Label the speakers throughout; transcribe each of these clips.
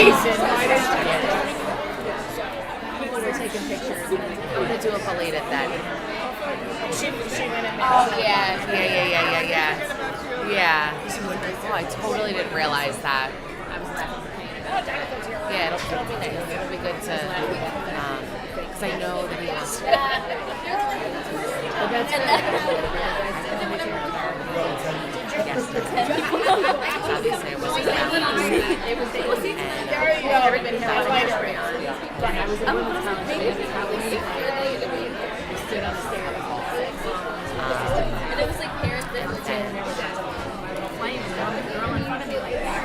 Speaker 1: People were taking pictures. I'm gonna do a belated then.
Speaker 2: She went in there.
Speaker 1: Oh yeah. Oh, I totally didn't realize that. I was laughing. Yeah, it'll be good to, because I know that he was. Obviously, it wasn't
Speaker 2: There you go.
Speaker 1: everybody had like a spray on.
Speaker 2: I was in women's college. We stood on the stairs.
Speaker 3: And it was like parents that were
Speaker 2: And there was that little flame, and now the girl in front of me like that.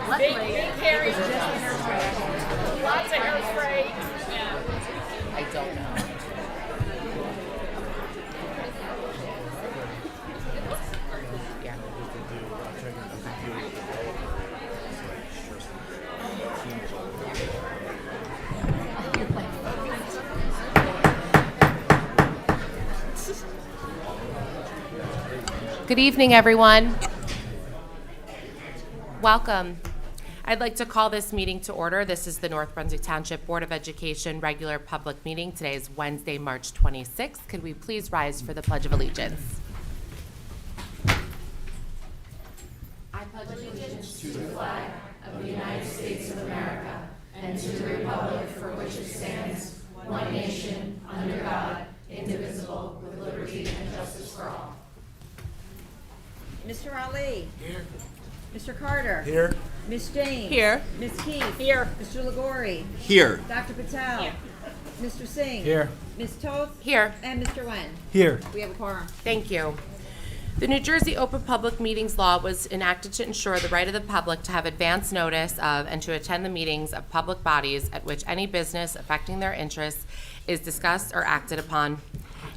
Speaker 2: Luckily, it was just the hairspray. Lots of hairspray.
Speaker 1: I don't know. Yeah. Good evening, everyone. Welcome. I'd like to call this meeting to order. This is the North Brunswick Township Board of Education regular public meeting. Today is Wednesday, March 26th. Could we please rise for the Pledge of Allegiance? I pledge allegiance to the flag of the United States of America and to the republic for which it stands, one nation, under God, indivisible, with liberty and justice for all.
Speaker 4: Mr. Ali. Here. Mr. Carter.
Speaker 5: Here.
Speaker 4: Ms. James.
Speaker 1: Here.
Speaker 4: Ms. Keefe.
Speaker 2: Here.
Speaker 4: Mr. Lagori.
Speaker 5: Here.
Speaker 4: Dr. Patel.
Speaker 2: Here.
Speaker 4: Mr. Singh.
Speaker 5: Here.
Speaker 4: Ms. Toth.
Speaker 1: Here.
Speaker 4: And Mr. Wen.
Speaker 5: Here.
Speaker 4: We have a quorum.
Speaker 1: Thank you. The New Jersey Open Public Meetings Law was enacted to ensure the right of the public to have advance notice of and to attend the meetings of public bodies at which any business affecting their interests is discussed or acted upon.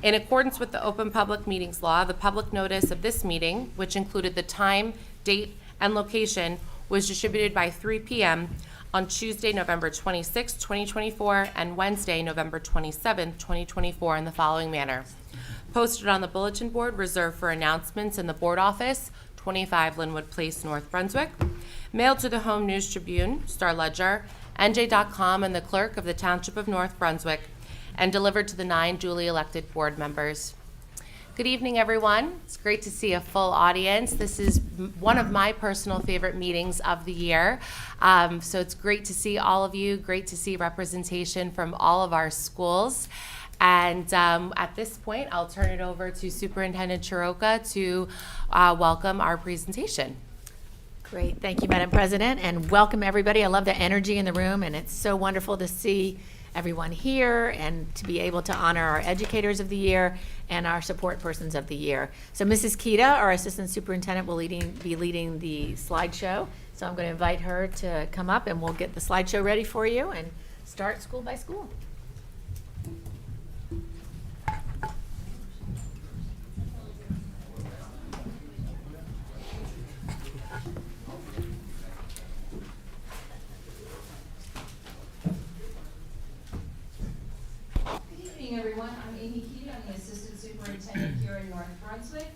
Speaker 1: In accordance with the Open Public Meetings Law, the public notice of this meeting, which included the time, date, and location, was distributed by 3 p.m. on Tuesday, November 26, 2024, and Wednesday, November 27, 2024, in the following manner. Posted on the bulletin board reserved for announcements in the board office, 25 Linwood Place, North Brunswick. Mailed to the Home News Tribune, Star Ledger, NJ.com, and the clerk of the Township of North Brunswick, and delivered to the 9 duly elected board members. Good evening, everyone. It's great to see a full audience. This is one of my personal favorite meetings of the year. So it's great to see all of you, great to see representation from all of our schools. And at this point, I'll turn it over to Superintendent Shiroka to welcome our presentation.
Speaker 6: Great. Thank you, Madam President, and welcome everybody. I love the energy in the room, and it's so wonderful to see everyone here and to be able to honor our educators of the year and our support persons of the year. So Mrs. Kita, our Assistant Superintendent, will be leading the slideshow. So I'm going to invite her to come up and we'll get the slideshow ready for you and start school by school.
Speaker 7: Everyone, I'm Amy Keating. I'm the Assistant Superintendent here in North Brunswick.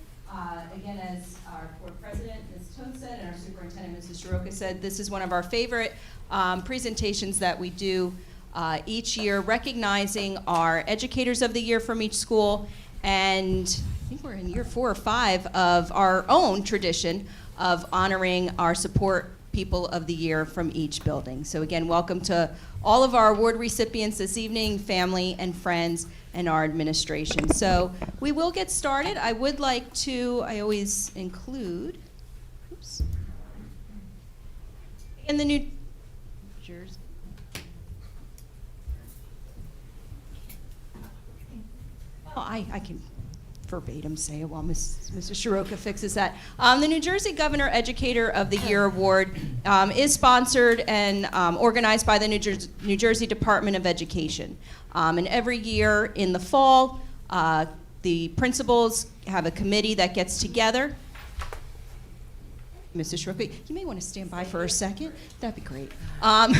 Speaker 7: Again, as our board president, Ms. Toth said, and our superintendent, Mrs. Shiroka said, this is one of our favorite presentations that we do each year, recognizing our educators of the year from each school. And I think we're in year 4 or 5 of our own tradition of honoring our support people of the year from each building. So again, welcome to all of our award recipients this evening, family and friends, and our administration. So we will get started. I would like to, I always include, oops, in the New Jersey. Oh, I can verbatim say it while Mrs. Shiroka fixes that. The New Jersey Governor Educator of the Year Award is sponsored and organized by the New Jersey Department of Education. And every year in the fall, the principals have a committee that gets together. Mrs. Shiroka, you may want to stand by for a second. That'd be great,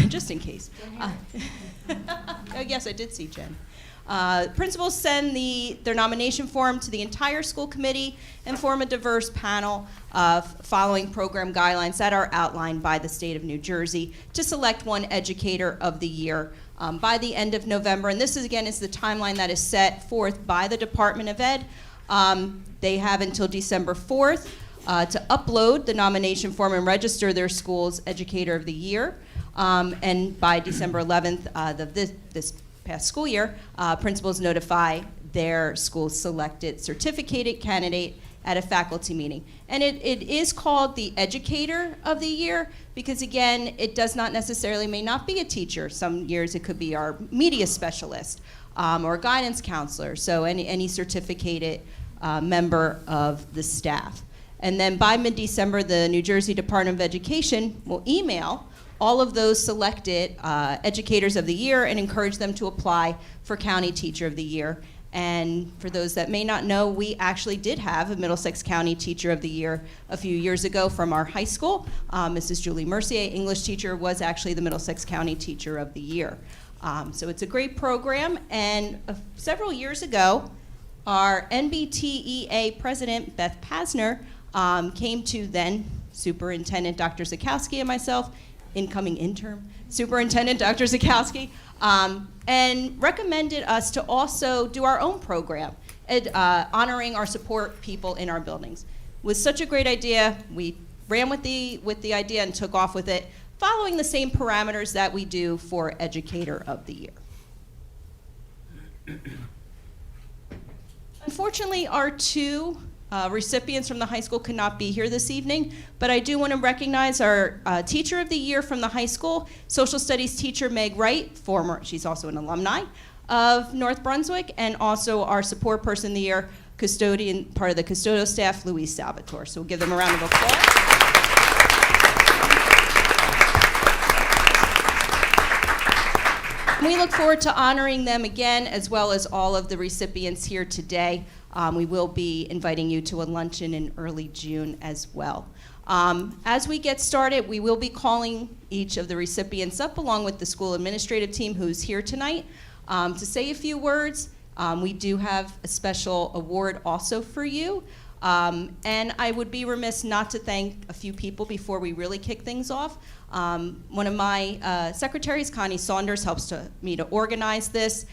Speaker 7: just in case. Oh, yes, I did see Jen. Principals send their nomination form to the entire school committee and form a diverse panel following program guidelines that are outlined by the state of New Jersey to select one Educator of the Year by the end of November. And this is, again, is the timeline that is set forth by the Department of Ed. They have until December 4th to upload the nomination form and register their school's Educator of the Year. And by December 11th of this past school year, principals notify their school's selected certificated candidate at a faculty meeting. And it is called the Educator of the Year because, again, it does not necessarily, may not be a teacher. Some years it could be our media specialist or guidance counselor, so any certificated member of the staff. And then by mid-December, the New Jersey Department of Education will email all of those selected Educators of the Year and encourage them to apply for County Teacher of the Year. And for those that may not know, we actually did have a Middlesex County Teacher of the Year a few years ago from our high school. Mrs. Julie Mercier, English teacher, was actually the Middlesex County Teacher of the Year. So it's a great program, and several years ago, our NBTEA president, Beth Pasner, came to then Superintendent Dr. Zakowski and myself, incoming interim Superintendent Dr. Zakowski, and recommended us to also do our own program, honoring our support people in our buildings. It was such a great idea. We ran with the idea and took off with it, following the same parameters that we do for Educator of the Year. Unfortunately, our two recipients from the high school could not be here this evening, but I do want to recognize our Teacher of the Year from the high school, social studies teacher Meg Wright, she's also an alumni of North Brunswick, and also our support person of the year, custodian, part of the custodial staff, Louise Salvatore. So we'll give them a round of applause. We look forward to honoring them again, as well as all of the recipients here today. We will be inviting you to a luncheon in early June as well. As we get started, we will be calling each of the recipients up along with the school administrative team who's here tonight to say a few words. We do have a special award also for you. And I would be remiss not to thank a few people before we really kick things off. One of my secretaries, Connie Saunders, helps me to organize this.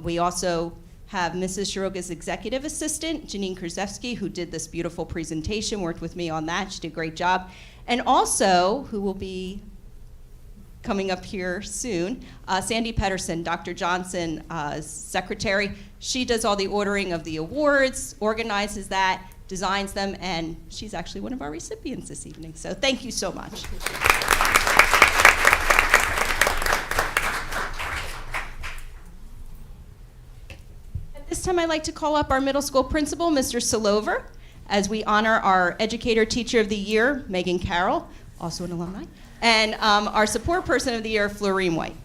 Speaker 7: We also have Mrs. Shiroka's executive assistant, Janine Krzyzewski, who did this beautiful presentation, worked with me on that. She did a great job. And also, who will be coming up here soon, Sandy Pedersen, Dr. Johnson's secretary. She does all the ordering of the awards, organizes that, designs them, and she's actually one of our recipients this evening. So thank you so much. At this time, I'd like to call up our middle school principal, Mr. Salover, as we honor our Educator Teacher of the Year, Megan Carroll, also an alumni, and our support person of the year, Florine White.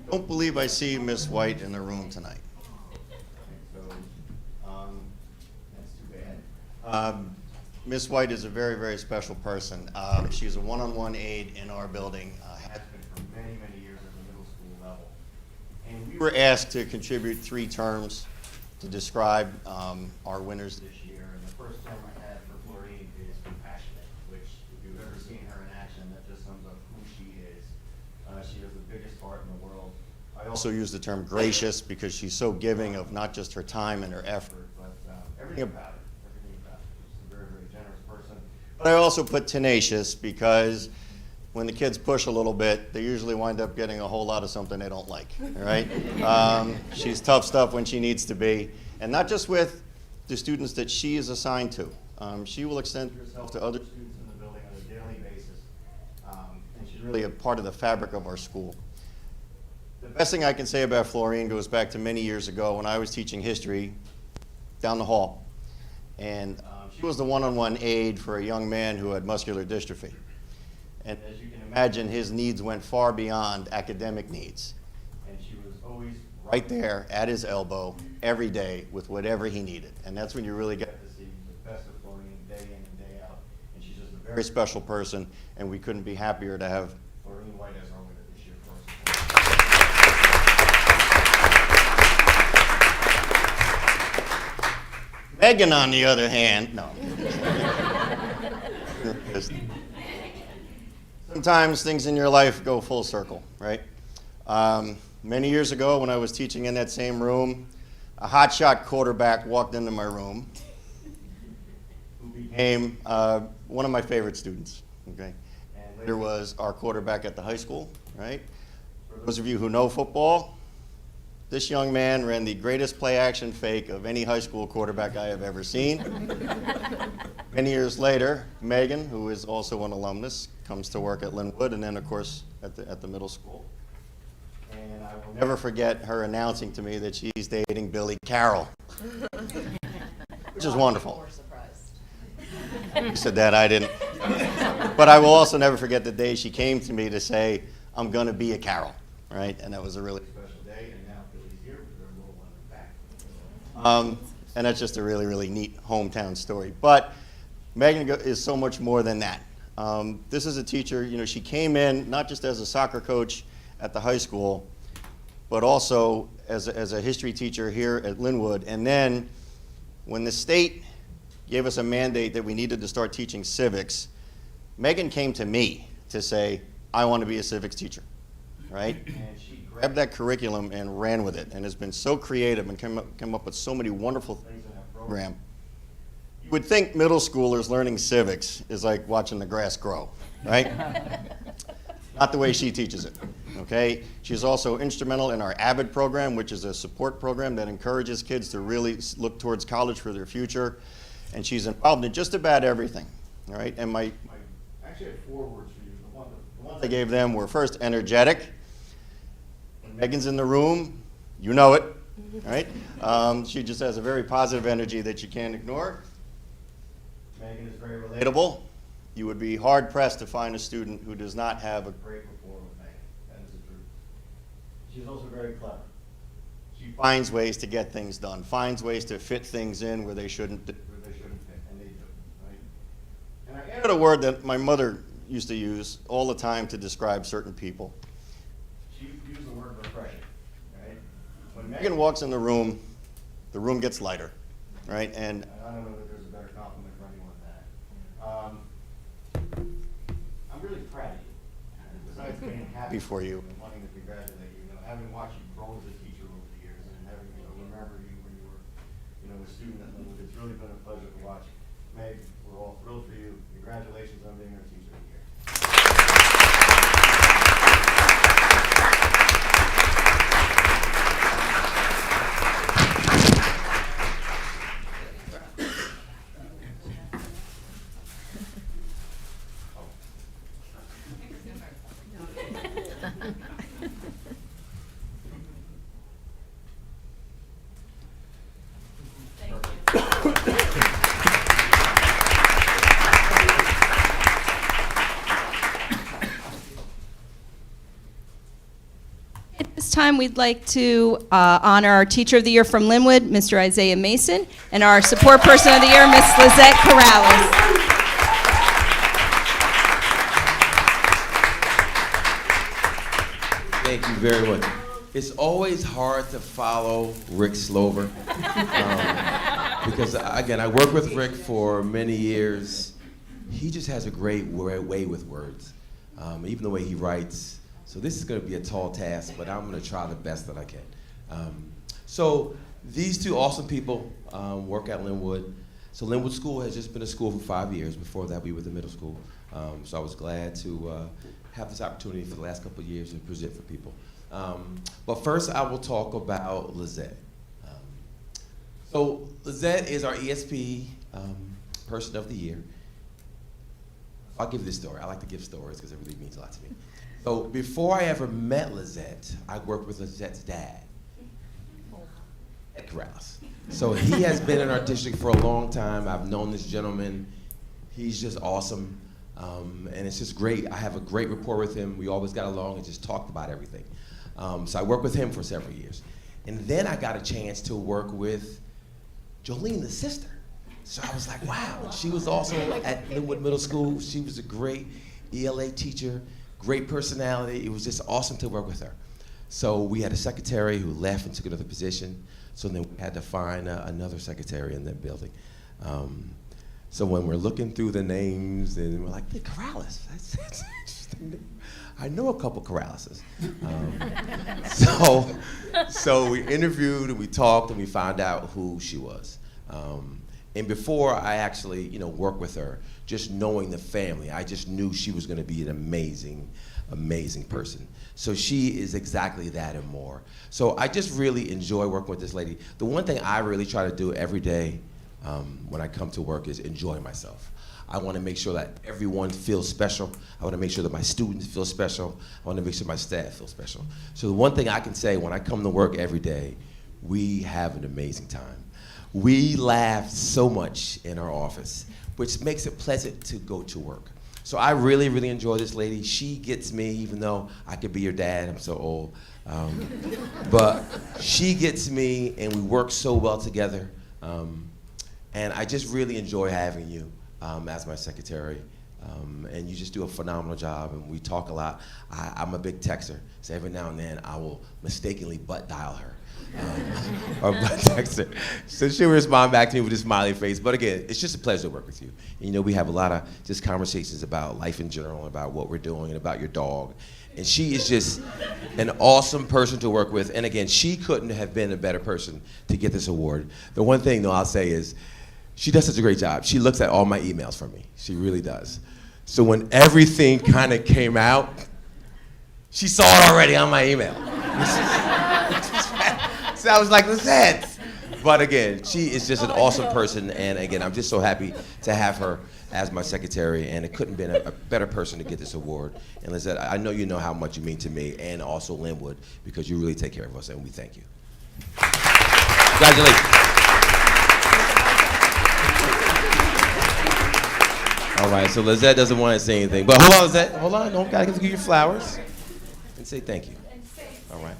Speaker 5: I don't believe I see Miss White in the room tonight. So, that's too bad. Miss White is a very, very special person. She's a one-on-one aide in our building, has been for many, many years at the middle school level. And we were asked to contribute 3 terms to describe our winners this year. And the first term I had for Florine is compassionate, which if you've ever seen her in action, that just sums up who she is. She has the biggest heart in the world. I also use the term gracious because she's so giving of not just her time and her effort, but everything about her. She's a very, very generous person. But I also put tenacious because when the kids push a little bit, they usually wind up getting a whole lot of something they don't like, all right? She's tough stuff when she needs to be, and not just with the students that she is assigned to. She will extend herself to other students in the building on a daily basis, and she's really a part of the fabric of our school. The best thing I can say about Florine goes back to many years ago when I was teaching history down the hall. And she was the one-on-one aide for a young man who had muscular dystrophy. And as you can imagine, his needs went far beyond academic needs. And she was always right there at his elbow every day with whatever he needed. And that's when you really get to see the best of Florine day in and day out. And she's just a very special person, and we couldn't be happier to have Florine White as our winner this year for us. Megan, on the other hand, no. Sometimes things in your life go full circle, right? Many years ago, when I was teaching in that same room, a hotshot quarterback walked into my room who became one of my favorite students, okay? And later was our quarterback at the high school, right? For those of you who know football, this young man ran the greatest play-action fake of any high school quarterback I have ever seen. Many years later, Megan, who is also an alumnus, comes to work at Linwood, and then, of course, at the middle school. And I will never forget her announcing to me that she's dating Billy Carroll, which is wonderful. You said that, I didn't. But I will also never forget the day she came to me to say, I'm going to be a Carroll, right? And that was a really special day, and now Billy's here with her little one back. And that's just a really, really neat hometown story. But Megan is so much more than that. This is a teacher, you know, she came in not just as a soccer coach at the high school, but also as a history teacher here at Linwood. And then when the state gave us a mandate that we needed to start teaching civics, Megan came to me to say, I want to be a civics teacher, right? And she grabbed that curriculum and ran with it, and has been so creative and come up with so many wonderful things in that program. You would think middle schoolers learning civics is like watching the grass grow, right? Not the way she teaches it, okay? She's also instrumental in our AVID program, which is a support program that encourages kids to really look towards college for their future. And she's involved in just about everything, all right? And I actually have 4 words for you. The ones I gave them were, first, energetic. When Megan's in the room, you know it, right? She just has a very positive energy that you can't ignore. Megan is very relatable. You would be hard-pressed to find a student who does not have a great rapport with Megan. That is the truth. She's also very clever. She finds ways to get things done, finds ways to fit things in where they shouldn't fit, and they do, right? And I added a word that my mother used to use all the time to describe certain people. She used the word refreshing, right? When Megan walks in the room gets lighter, right? And I don't know that there's a better compliment for anyone than that. I'm really proud of you. Besides being happy for you and wanting to congratulate you, having watched you grow as a teacher over the years and having remember you when you were a student at Linwood, it's really been a pleasure to watch. Meg, we're all thrilled for you. Congratulations on being our teacher of the year.
Speaker 7: At this time, we'd like to honor our Teacher of the Year from Linwood, Mr. Isaiah Mason, and our Support Person of the Year, Ms. Lizette Corrales.
Speaker 8: Thank you very much. It's always hard to follow Rick Slover because, again, I worked with Rick for many years. He just has a great way with words, even the way he writes. So this is going to be a tall task, but I'm going to try the best that I can. So these two awesome people work at Linwood. So Linwood School has just been a school for 5 years. Before that, we were the middle school. So I was glad to have this opportunity for the last couple of years to present for people. But first, I will talk about Lizette. So Lizette is our ESP Person of the Year. I'll give this story. I like to give stories because it really means a lot to me. So before I ever met Lizette, I worked with Lizette's dad, Ed Corrales. So he has been in our district for a long time. I've known this gentleman. He's just awesome. And it's just great. I have a great rapport with him. We always got along and just talked about everything. So I worked with him for several years. And then I got a chance to work with Jolene, the sister. So I was like, wow. And she was also at Linwood Middle School. She was a great ELA teacher, great personality. It was just awesome to work with her. So we had a secretary who left and took another position. So then we had to find another secretary in that building. So when we're looking through the names, and we're like, the Corrales, that's interesting. I know a couple Corraleses. So we interviewed and we talked and we found out who she was. And before I actually, worked with her, just knowing the family, I just knew she was going to be an amazing, amazing person. So she is exactly that and more. So I just really enjoy working with this lady. The one thing I really try to do every day when I come to work is enjoy myself. I want to make sure that everyone feels special. I want to make sure that my students feel special. I want to make sure my staff feel special. So the one thing I can say when I come to work every day, we have an amazing time. We laugh so much in our office, which makes it pleasant to go to work. So I really, really enjoy this lady. She gets me, even though I could be your dad, I'm so old. But she gets me, and we work so well together. And I just really enjoy having you as my secretary. And you just do a phenomenal job, and we talk a lot. I'm a big texter, so every now and then I will mistakenly butt dial her. Or butt text her. So she'll respond back to me with a smiley face. But again, it's just a pleasure to work with you. And, we have a lot of just conversations about life in general, about what we're doing, and about your dog. And she is just an awesome person to work with. And again, she couldn't have been a better person to get this award. The one thing, though, I'll say is she does such a great job. She looks at all my emails for me. She really does. So when everything kind of came out, she saw it already on my email. So I was like, Lizette. But again, she is just an awesome person. And again, I'm just so happy to have her as my secretary. And it couldn't have been a better person to get this award. And Lizette, I know you know how much you mean to me and also Linwood, because you really take care of us, and we thank you. Congratulations. All right, so Lizette doesn't want to say anything. But hold on, Lizette. Hold on. Don't got to give you your flowers. And say thank you. All right.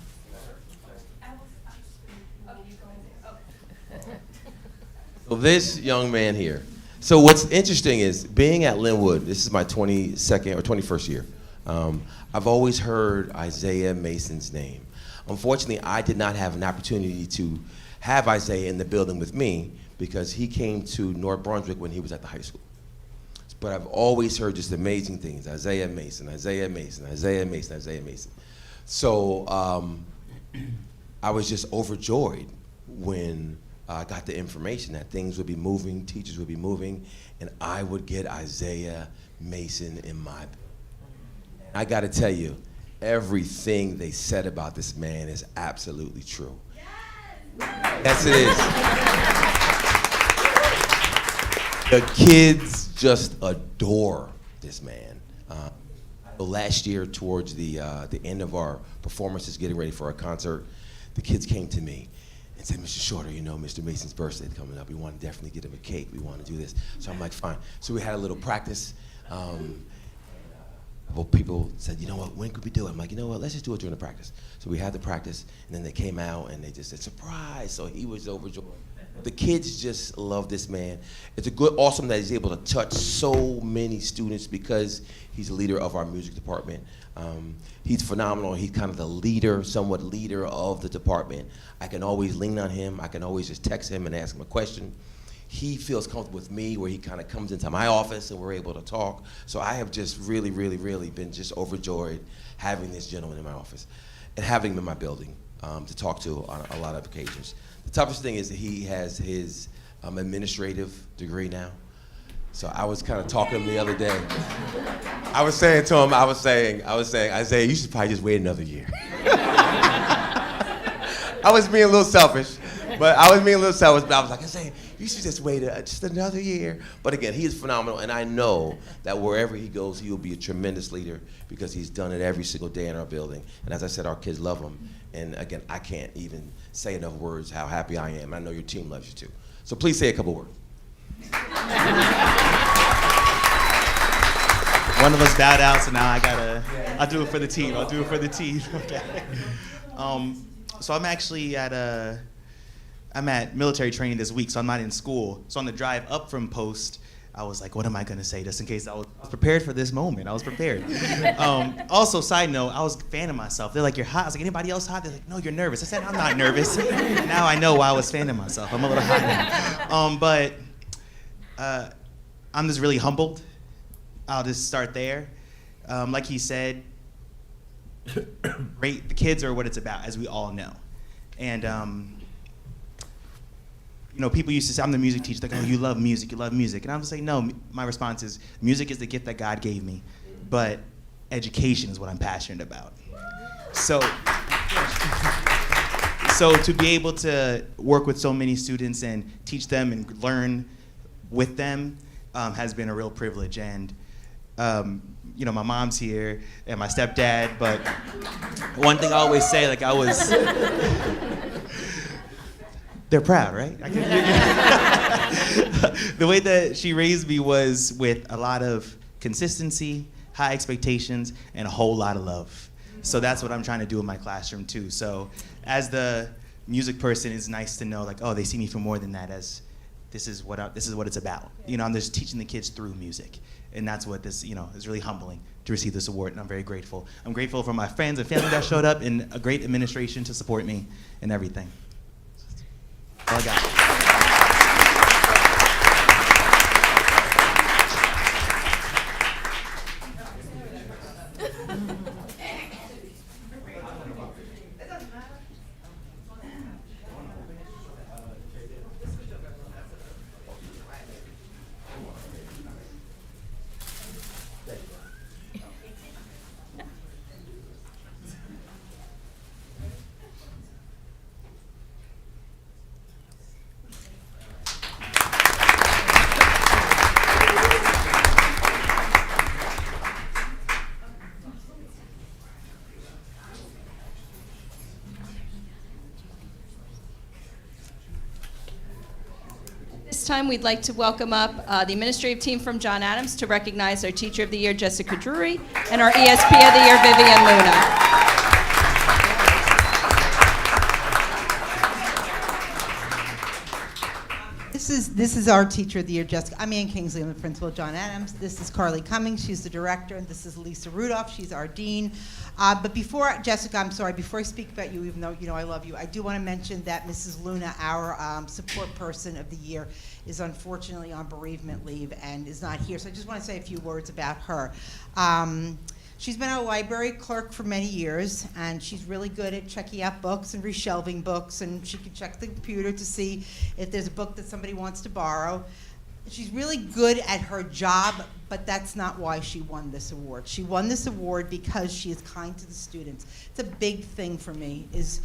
Speaker 8: So this young man here. So what's interesting is being at Linwood, this is my 22nd or 21st year. I've always heard Isaiah Mason's name. Unfortunately, I did not have an opportunity to have Isaiah in the building with me because he came to North Brunswick when he was at the high school. But I've always heard just amazing things. Isaiah Mason, Isaiah Mason, Isaiah Mason, Isaiah Mason. So I was just overjoyed when I got the information that things would be moving, teachers would be moving, and I would get Isaiah Mason in my. I got to tell you, everything they said about this man is absolutely true. Yes, it is. The kids just adore this man. Last year, towards the end of our performances, getting ready for our concert, the kids came to me and said, Mr. Shorter, Mr. Mason's birthday coming up. We want to definitely get him a cake. We want to do this. So I'm like, fine. So we had a little practice. Well, people said, you know what, when could we do it? I'm like, you know what, let's just do it during the practice. So we had the practice, and then they came out, and they just said, surprise. So he was overjoyed. The kids just love this man. It's awesome that he's able to touch so many students because he's a leader of our music department. He's phenomenal. He's kind of the leader, somewhat leader of the department. I can always lean on him. I can always just text him and ask him a question. He feels comfortable with me where he kind of comes into my office and we're able to talk. So I have just really, really, really been just overjoyed having this gentleman in my office and having him in my building to talk to on a lot of occasions. The toughest thing is that he has his administrative degree now. So I was kind of talking to him the other day. I was saying to him, Isaiah, you should probably just wait another year. I was being a little selfish, but I was like, Isaiah, you should just wait just another year. But again, he is phenomenal, and I know that wherever he goes, he will be a tremendous leader because he's done it every single day in our building. And as I said, our kids love him. And again, I can't even say enough words how happy I am. I know your team loves you too. So please say a couple words.
Speaker 2: One of us bowed out, so now I'll do it for the team. Okay.
Speaker 9: So I'm actually I'm at military training this week, so I'm not in school. So on the drive up from Post, I was like, what am I gonna say, just in case I was prepared for this moment. I was prepared. Also, side note, I was fanning myself. They're like, you're hot. I was like, anybody else hot? They're like, no, you're nervous. I said, I'm not nervous. Now I know why I was fanning myself. I'm a little hot now. But I'm just really humbled. I'll just start there. Like he said, great. The kids are what it's about, as we all know. And you know, people used to say, I'm the music teacher. They go, oh, you love music, you love music. And I'm just like, no, my response is, music is the gift that God gave me, but education is what I'm passionate about. So to be able to work with so many students and teach them and learn with them has been a real privilege. And you know, my mom's here and my stepdad, but one thing I always say, like they're proud, right? The way that she raised me was with a lot of consistency, high expectations, and a whole lot of love. So that's what I'm trying to do in my classroom too. So as the music person, it's nice to know, like, oh, they see me for more than that, as this is what it's about. You know, I'm just teaching the kids through music. And that's what this, you know, is really humbling to receive this award, and I'm very grateful. I'm grateful for my friends and family that showed up, and a great administration to support me and everything. All I got.
Speaker 7: This time, we'd like to welcome up the administrative team from John Adams to recognize our Teacher of the Year, Jessica Drury, and our ESP of the Year, Vivian Luna.
Speaker 10: This is our Teacher of the Year, Jessica. I'm Ann Kingsley. I'm the principal of John Adams. This is Carly Cummings. She's the director, and this is Lisa Rudolph. She's our dean. But before, Jessica, I'm sorry, before I speak about you, even though you know I love you, I do want to mention that Mrs. Luna, our support person of the year, is unfortunately on bereavement leave and is not here. So I just want to say a few words about her. She's been a library clerk for many years, and she's really good at checking out books and reshelving books, and she can check the computer to see if there's a book that somebody wants to borrow. She's really good at her job, but that's not why she won this award. She won this award because she is kind to the students. It's a big thing for me, is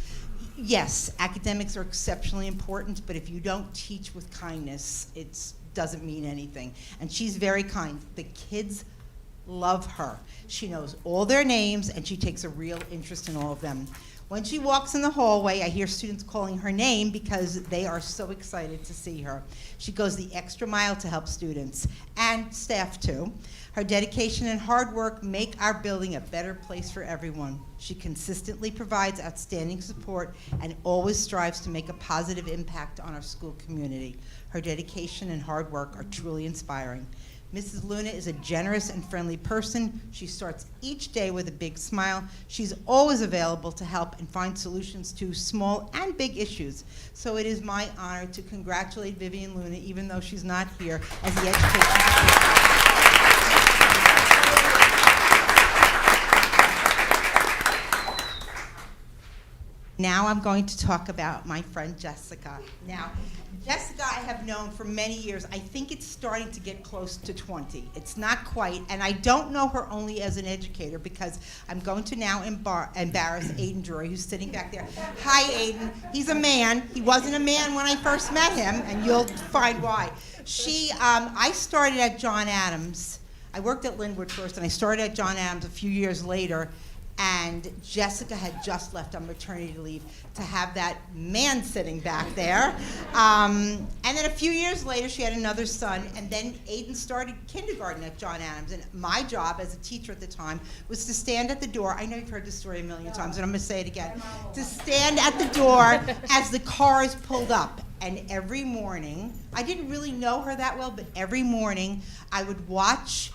Speaker 10: yes, academics are exceptionally important, but if you don't teach with kindness, it doesn't mean anything. And she's very kind. The kids love her. She knows all their names, and she takes a real interest in all of them. When she walks in the hallway, I hear students calling her name because they are so excited to see her. She goes the extra mile to help students, and staff too. Her dedication and hard work make our building a better place for everyone. She consistently provides outstanding support and always strives to make a positive impact on our school community. Her dedication and hard work are truly inspiring. Mrs. Luna is a generous and friendly person. She starts each day with a big smile. She's always available to help and find solutions to small and big issues. So it is my honor to congratulate Vivian Luna, even though she's not here, as the education. Now I'm going to talk about my friend Jessica. Now, Jessica I have known for many years. I think it's starting to get close to 20. It's not quite, and I don't know her only as an educator because I'm going to now embarrass Aiden Drury, who's sitting back there. Hi, Aiden. He's a man. He wasn't a man when I first met him, and you'll find why. I started at John Adams. I worked at Linwood first, and I started at John Adams a few years later. and Jessica had just left on maternity leave to have that man sitting back there. And then a few years later, she had another son, and then Aiden started kindergarten at John Adams. And my job as a teacher at the time was to stand at the door. I know you've heard this story a million times, and I'm going to say it again. To stand at the door as the cars pulled up. And every morning, I didn't really know her that well, but every morning I would watch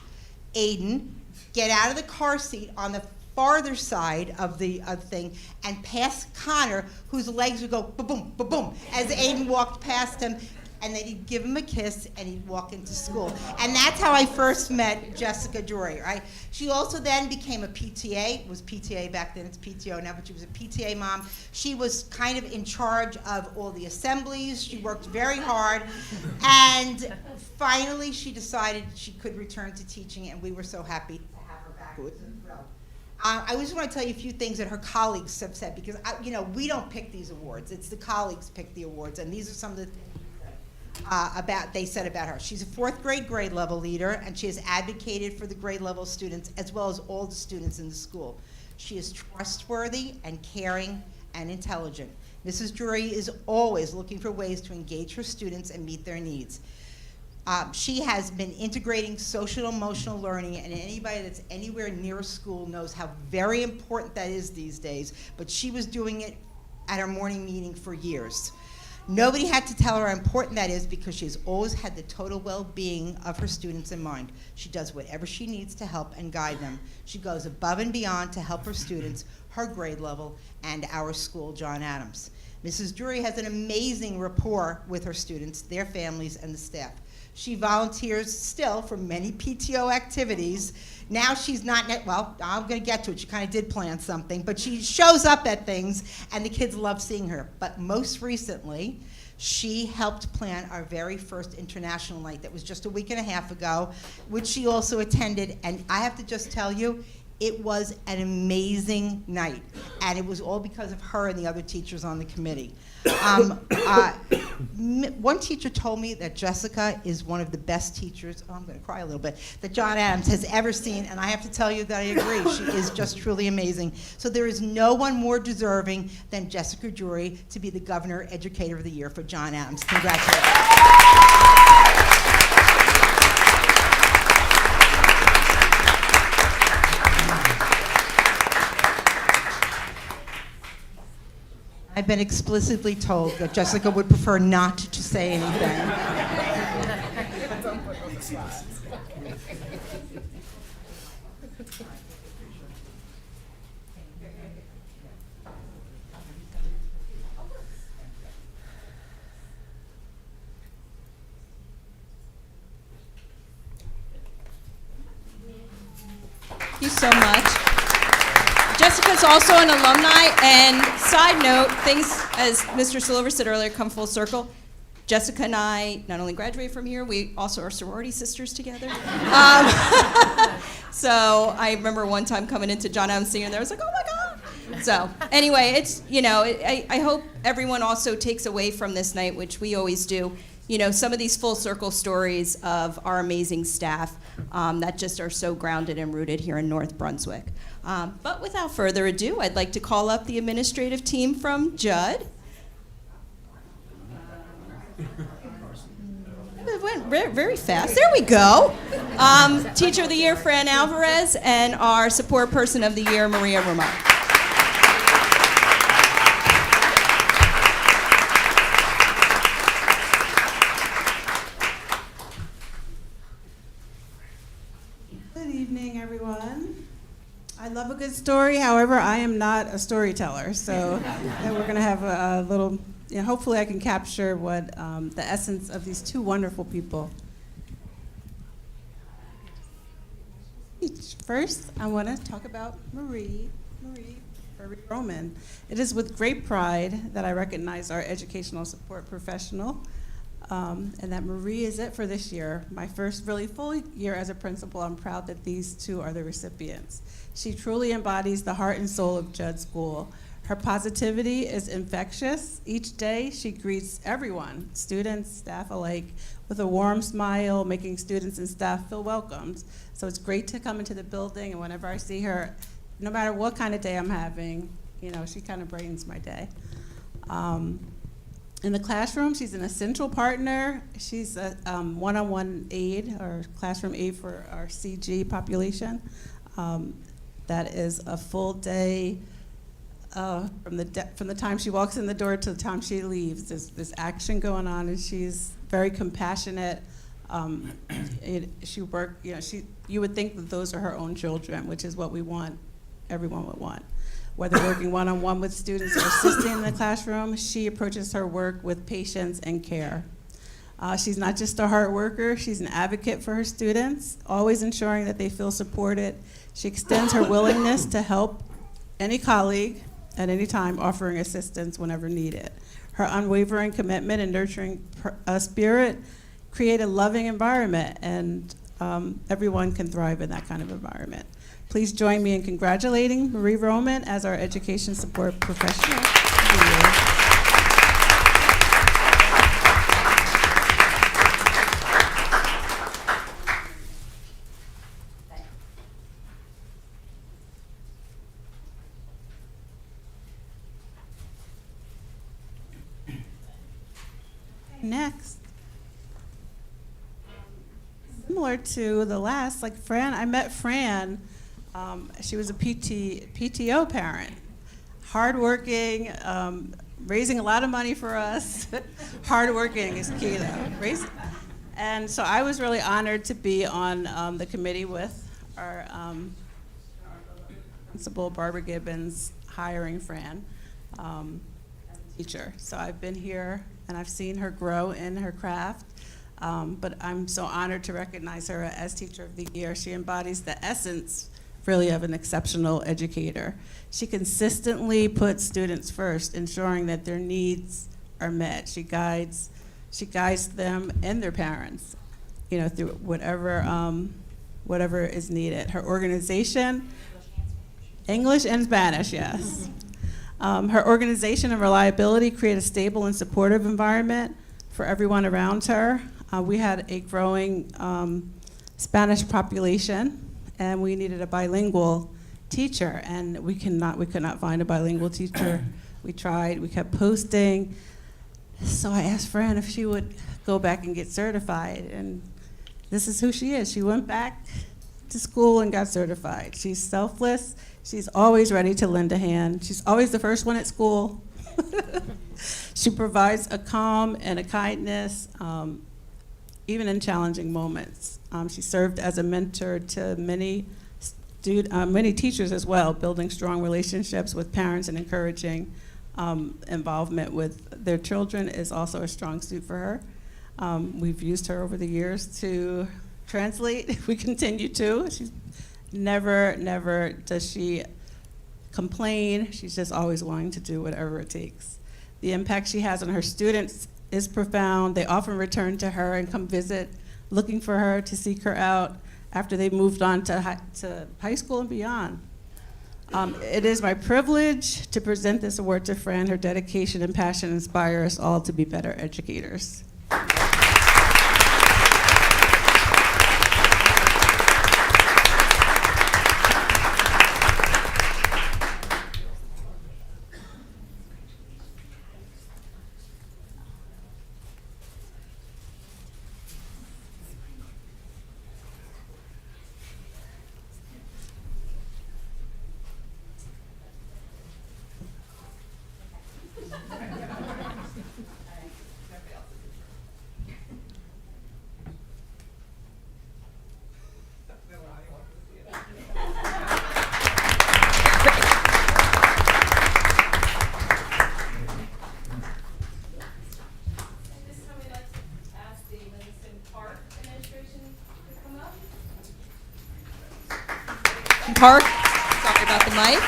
Speaker 10: Aiden get out of the car seat on the farther side of the thing and pass Connor, whose legs would go ba-boom, ba-boom, as Aiden walked past him, and then he'd give him a kiss and he'd walk into school. And that's how I first met Jessica Drury, right? She also then became a PTA, it was PTA back then, it's PTO now, but she was a PTA mom. She was kind of in charge of all the assemblies. She worked very hard, and finally she decided she could return to teaching, and we were so happy to have her back. It was a thrill. I just want to tell you a few things that her colleagues have said, because we don't pick these awards. It's the colleagues pick the awards, and these are some of the things they said about her. She's a fourth grade level leader, and she has advocated for the grade level students as well as all the students in the school. She is trustworthy and caring and intelligent. Mrs. Drury is always looking for ways to engage her students and meet their needs. She has been integrating social and emotional learning, and anybody that's anywhere near a school knows how very important that is these days, but she was doing it at her morning meeting for years. Nobody had to tell her how important that is, because she's always had the total well-being of her students in mind. She does whatever she needs to help and guide them. She goes above and beyond to help her students, her grade level, and our school, John Adams. Mrs. Drury has an amazing rapport with her students, their families, and the staff. She volunteers still for many PTO activities. Now she's not, well, I'm going to get to it. She kind of did plan something, but she shows up at things, and the kids love seeing her. But most recently, she helped plan our very first international night that was just a week and a half ago, which she also attended. And I have to just tell you, it was an amazing night, and it was all because of her and the other teachers on the committee. One teacher told me that Jessica is one of the best teachers, I'm going to cry a little bit, that John Adams has ever seen, and I have to tell you that I agree. She is just truly amazing. So there is no one more deserving than Jessica Drury to be the Governor Educator of the Year for John Adams. Congratulations. I've been explicitly told that Jessica would prefer not to say anything.
Speaker 7: Thank you so much. Jessica's also an alumni, and side note, things, as Mr. Silver said earlier, come full circle. Jessica and I not only graduated from here, we also are sorority sisters together. So I remember one time coming into John Adams Senior, and I was like, oh my God. So anyway, it's, I hope everyone also takes away from this night, which we always do, some of these full circle stories of our amazing staff that just are so grounded and rooted here in North Brunswick. But without further ado, I'd like to call up the administrative team from Judd. It went very fast. There we go. Teacher of the Year, Fran Alvarez, and our support person of the year, Maria Ramon.
Speaker 11: Good evening, everyone. I love a good story. However, I am not a storyteller, so we're going to have a little, hopefully I can capture what the essence of these two wonderful people. First, I want to talk about Marie Roman. It is with great pride that I recognize our educational support professional, and that Marie is it for this year. My first really full year as a principal, I'm proud that these two are the recipients. She truly embodies the heart and soul of Judd School. Her positivity is infectious. Each day, she greets everyone, students, staff alike, with a warm smile, making students and staff feel welcomed. So it's great to come into the building, and whenever I see her, no matter what kind of day I'm having, you know, she kind of brightens my day. In the classroom, she's an essential partner. She's a one-on-one aide, or classroom aide for our CG population. That is a full day from the time she walks in the door to the time she leaves. There's action going on, and she's very compassionate. You would think that those are her own children, which is what we want, everyone would want. Whether working one-on-one with students or assisting in the classroom, she approaches her work with patience and care. She's not just a hard worker, she's an advocate for her students, always ensuring that they feel supported. She extends her willingness to help any colleague at any time, offering assistance whenever needed. Her unwavering commitment and nurturing spirit create a loving environment, and everyone can thrive in that kind of environment. Please join me in congratulating Marie Roman as our Education Support Professional of the Year. Next. Similar to the last, like Fran, I met Fran. She was a PTO parent, hardworking, raising a lot of money for us. Hardworking is key, though. And so I was really honored to be on the committee with our principal, Barbara Gibbons, hiring Fran as a teacher. So I've been here and I've seen her grow in her craft. But I'm so honored to recognize her as Teacher of the Year. She embodies the essence, really, of an exceptional educator. She consistently puts students first, ensuring that their needs are met. She guides them and their parents, you know, through whatever is needed. Her organization, English and Spanish, yes. Her organization and reliability create a stable and supportive environment for everyone around her. We had a growing Spanish population, and we needed a bilingual teacher, and we could not find a bilingual teacher. We tried, we kept posting. So I asked Fran if she would go back and get certified, and this is who she is. She went back to school and got certified. She's selfless. She's always ready to lend a hand. She's always the first one at school. She provides a calm and a kindness, even in challenging moments. She served as a mentor to many teachers as well, building strong relationships with parents and encouraging involvement with their children is also a strong suit for her. We've used her over the years to translate. We continue to. She's never does she complain. She's just always wanting to do whatever it takes. The impact she has on her students is profound. They often return to her and come visit, looking for her to seek her out after they've moved on to high school and beyond. It is my privilege to present this award to Fran. Her dedication and passion inspire us all to be better educators.
Speaker 7: Park, sorry about the mic.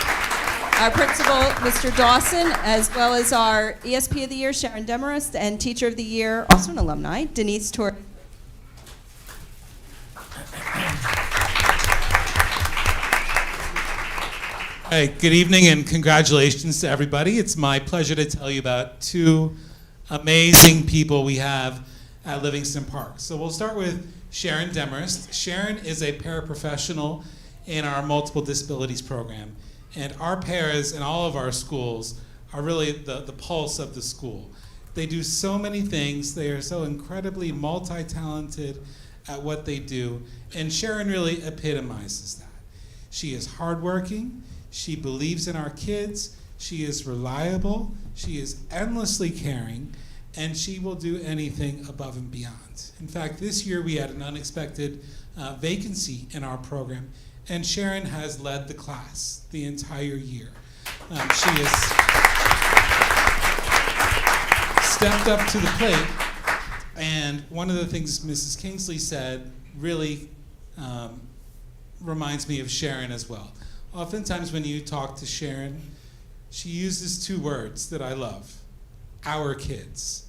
Speaker 7: Our principal, Mr. Dawson, as well as our ESP of the Year, Sharon Demarest, and Teacher of the Year, also an alumni, Denise Torres.
Speaker 12: Hey, good evening and congratulations to everybody. It's my pleasure to tell you about two amazing people we have at Livingston Park. So we'll start with Sharon Demarest. Sharon is a paraprofessional in our multiple disabilities program. And our paras in all of our schools are really the pulse of the school. They do so many things. They are so incredibly multi-talented at what they do. And Sharon really epitomizes that. She is hardworking. She believes in our kids. She is reliable. She is endlessly caring. And she will do anything above and beyond. In fact, this year we had an unexpected vacancy in our program. And Sharon has led the class the entire year. She has stepped up to the plate. And one of the things Mrs. Kingsley said really reminds me of Sharon as well. Oftentimes when you talk to Sharon, she uses two words that I love: our kids.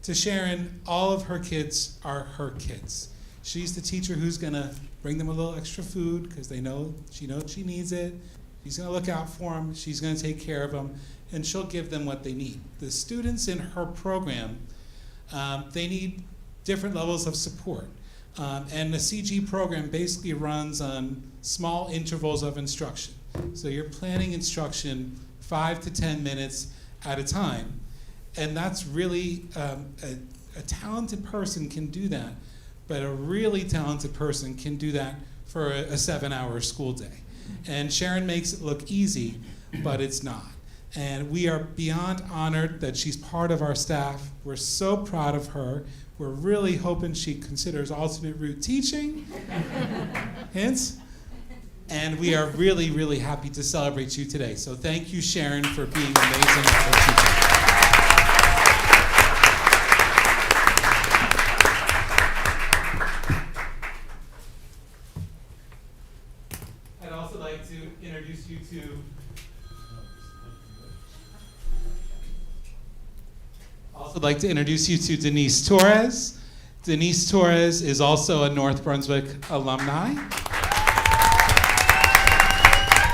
Speaker 12: To Sharon, all of her kids are her kids. She's the teacher who's gonna bring them a little extra food because she knows she needs it. She's gonna look out for them. She's gonna take care of them, and she'll give them what they need. The students in her program, they need different levels of support. And the CG program basically runs on small intervals of instruction. So you're planning instruction 5 to 10 minutes at a time. And that's really, a talented person can do that, but a really talented person can do that for a 7-hour school day. And Sharon makes it look easy, but it's not. And we are beyond honored that she's part of our staff. We're so proud of her. We're really hoping she considers alternate route teaching. Hints? And we are really, really happy to celebrate you today. So thank you, Sharon, for being amazing at our teaching. I'd also like to introduce you to Denise Torres. Denise Torres is also a North Brunswick alumni.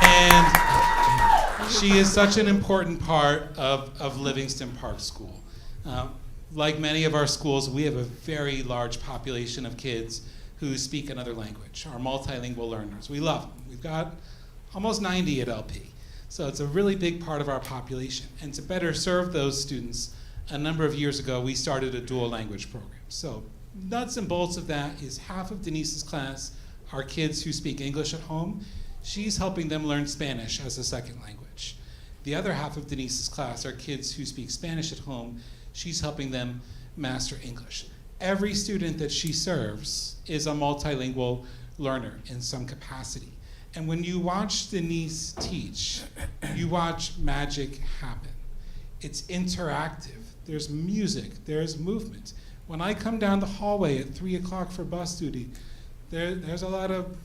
Speaker 12: And she is such an important part of Livingston Park School. Like many of our schools, we have a very large population of kids who speak another language, our multilingual learners. We love them. We've got almost 90 at LP. So it's a really big part of our population. And to better serve those students, a number of years ago, we started a dual language program. So nuts and bolts of that is half of Denise's class are kids who speak English at home. She's helping them learn Spanish as a second language. The other half of Denise's class are kids who speak Spanish at home. She's helping them master English. Every student that she serves is a multilingual learner in some capacity. And when you watch Denise teach, you watch magic happen. It's interactive. There's music, there's movement. When I come down the hallway at 3 o'clock for bus duty, there's a lot of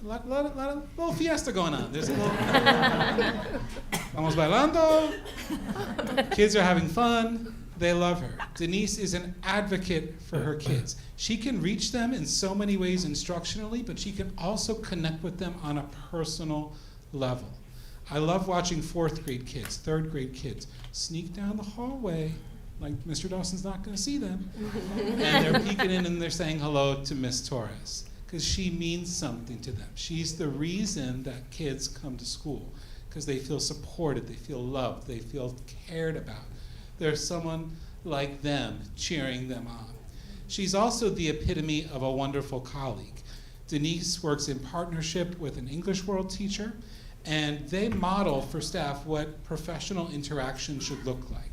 Speaker 12: little fiesta going on. There's a little vamos bailando. Kids are having fun. They love her. Denise is an advocate for her kids. She can reach them in so many ways instructionally, but she can also connect with them on a personal level. I love watching 4th grade kids, 3rd grade kids sneak down the hallway, like Mr. Dawson's not going to see them, and they're peeking in and they're saying hello to Miss Torres, because she means something to them. She's the reason that kids come to school, because they feel supported, they feel loved, they feel cared about. There's someone like them cheering them on. She's also the epitome of a wonderful colleague. Denise works in partnership with an English World teacher, and they model for staff what professional interaction should look like.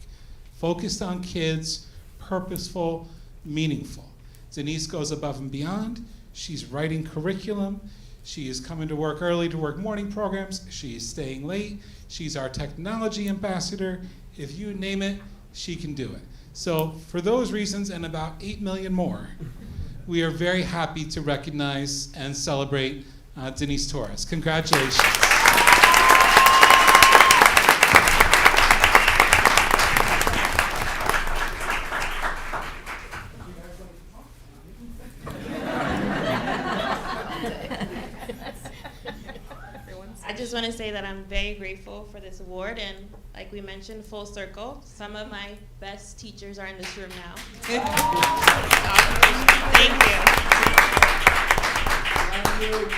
Speaker 12: Focused on kids, purposeful, meaningful. Denise goes above and beyond. She's writing curriculum. She is coming to work early to work morning programs. She's staying late. She's our technology ambassador. If you name it, she can do it. So for those reasons and about 8 million more, we are very happy to recognize and celebrate Denise Torres. Congratulations.
Speaker 3: I just want to say that I'm very grateful for this award, and like we mentioned, full circle, some of my best teachers are in this room now. Thank you.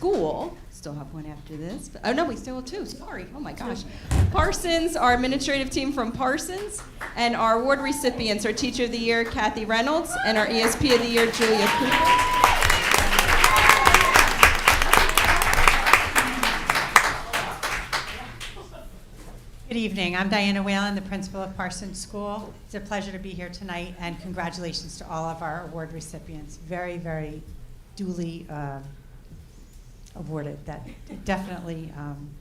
Speaker 7: school, still have one after this, but, oh no, we still have two, sorry, oh my gosh. Parsons, our administrative team from Parsons, and our award recipients, our Teacher of the Year, Kathy Reynolds, and our ESP of the Year, Julia Cooper.
Speaker 13: Good evening. I'm Diana Whalen, the principal of Parsons School. It's a pleasure to be here tonight, and congratulations to all of our award recipients. Very, very duly awarded. That definitely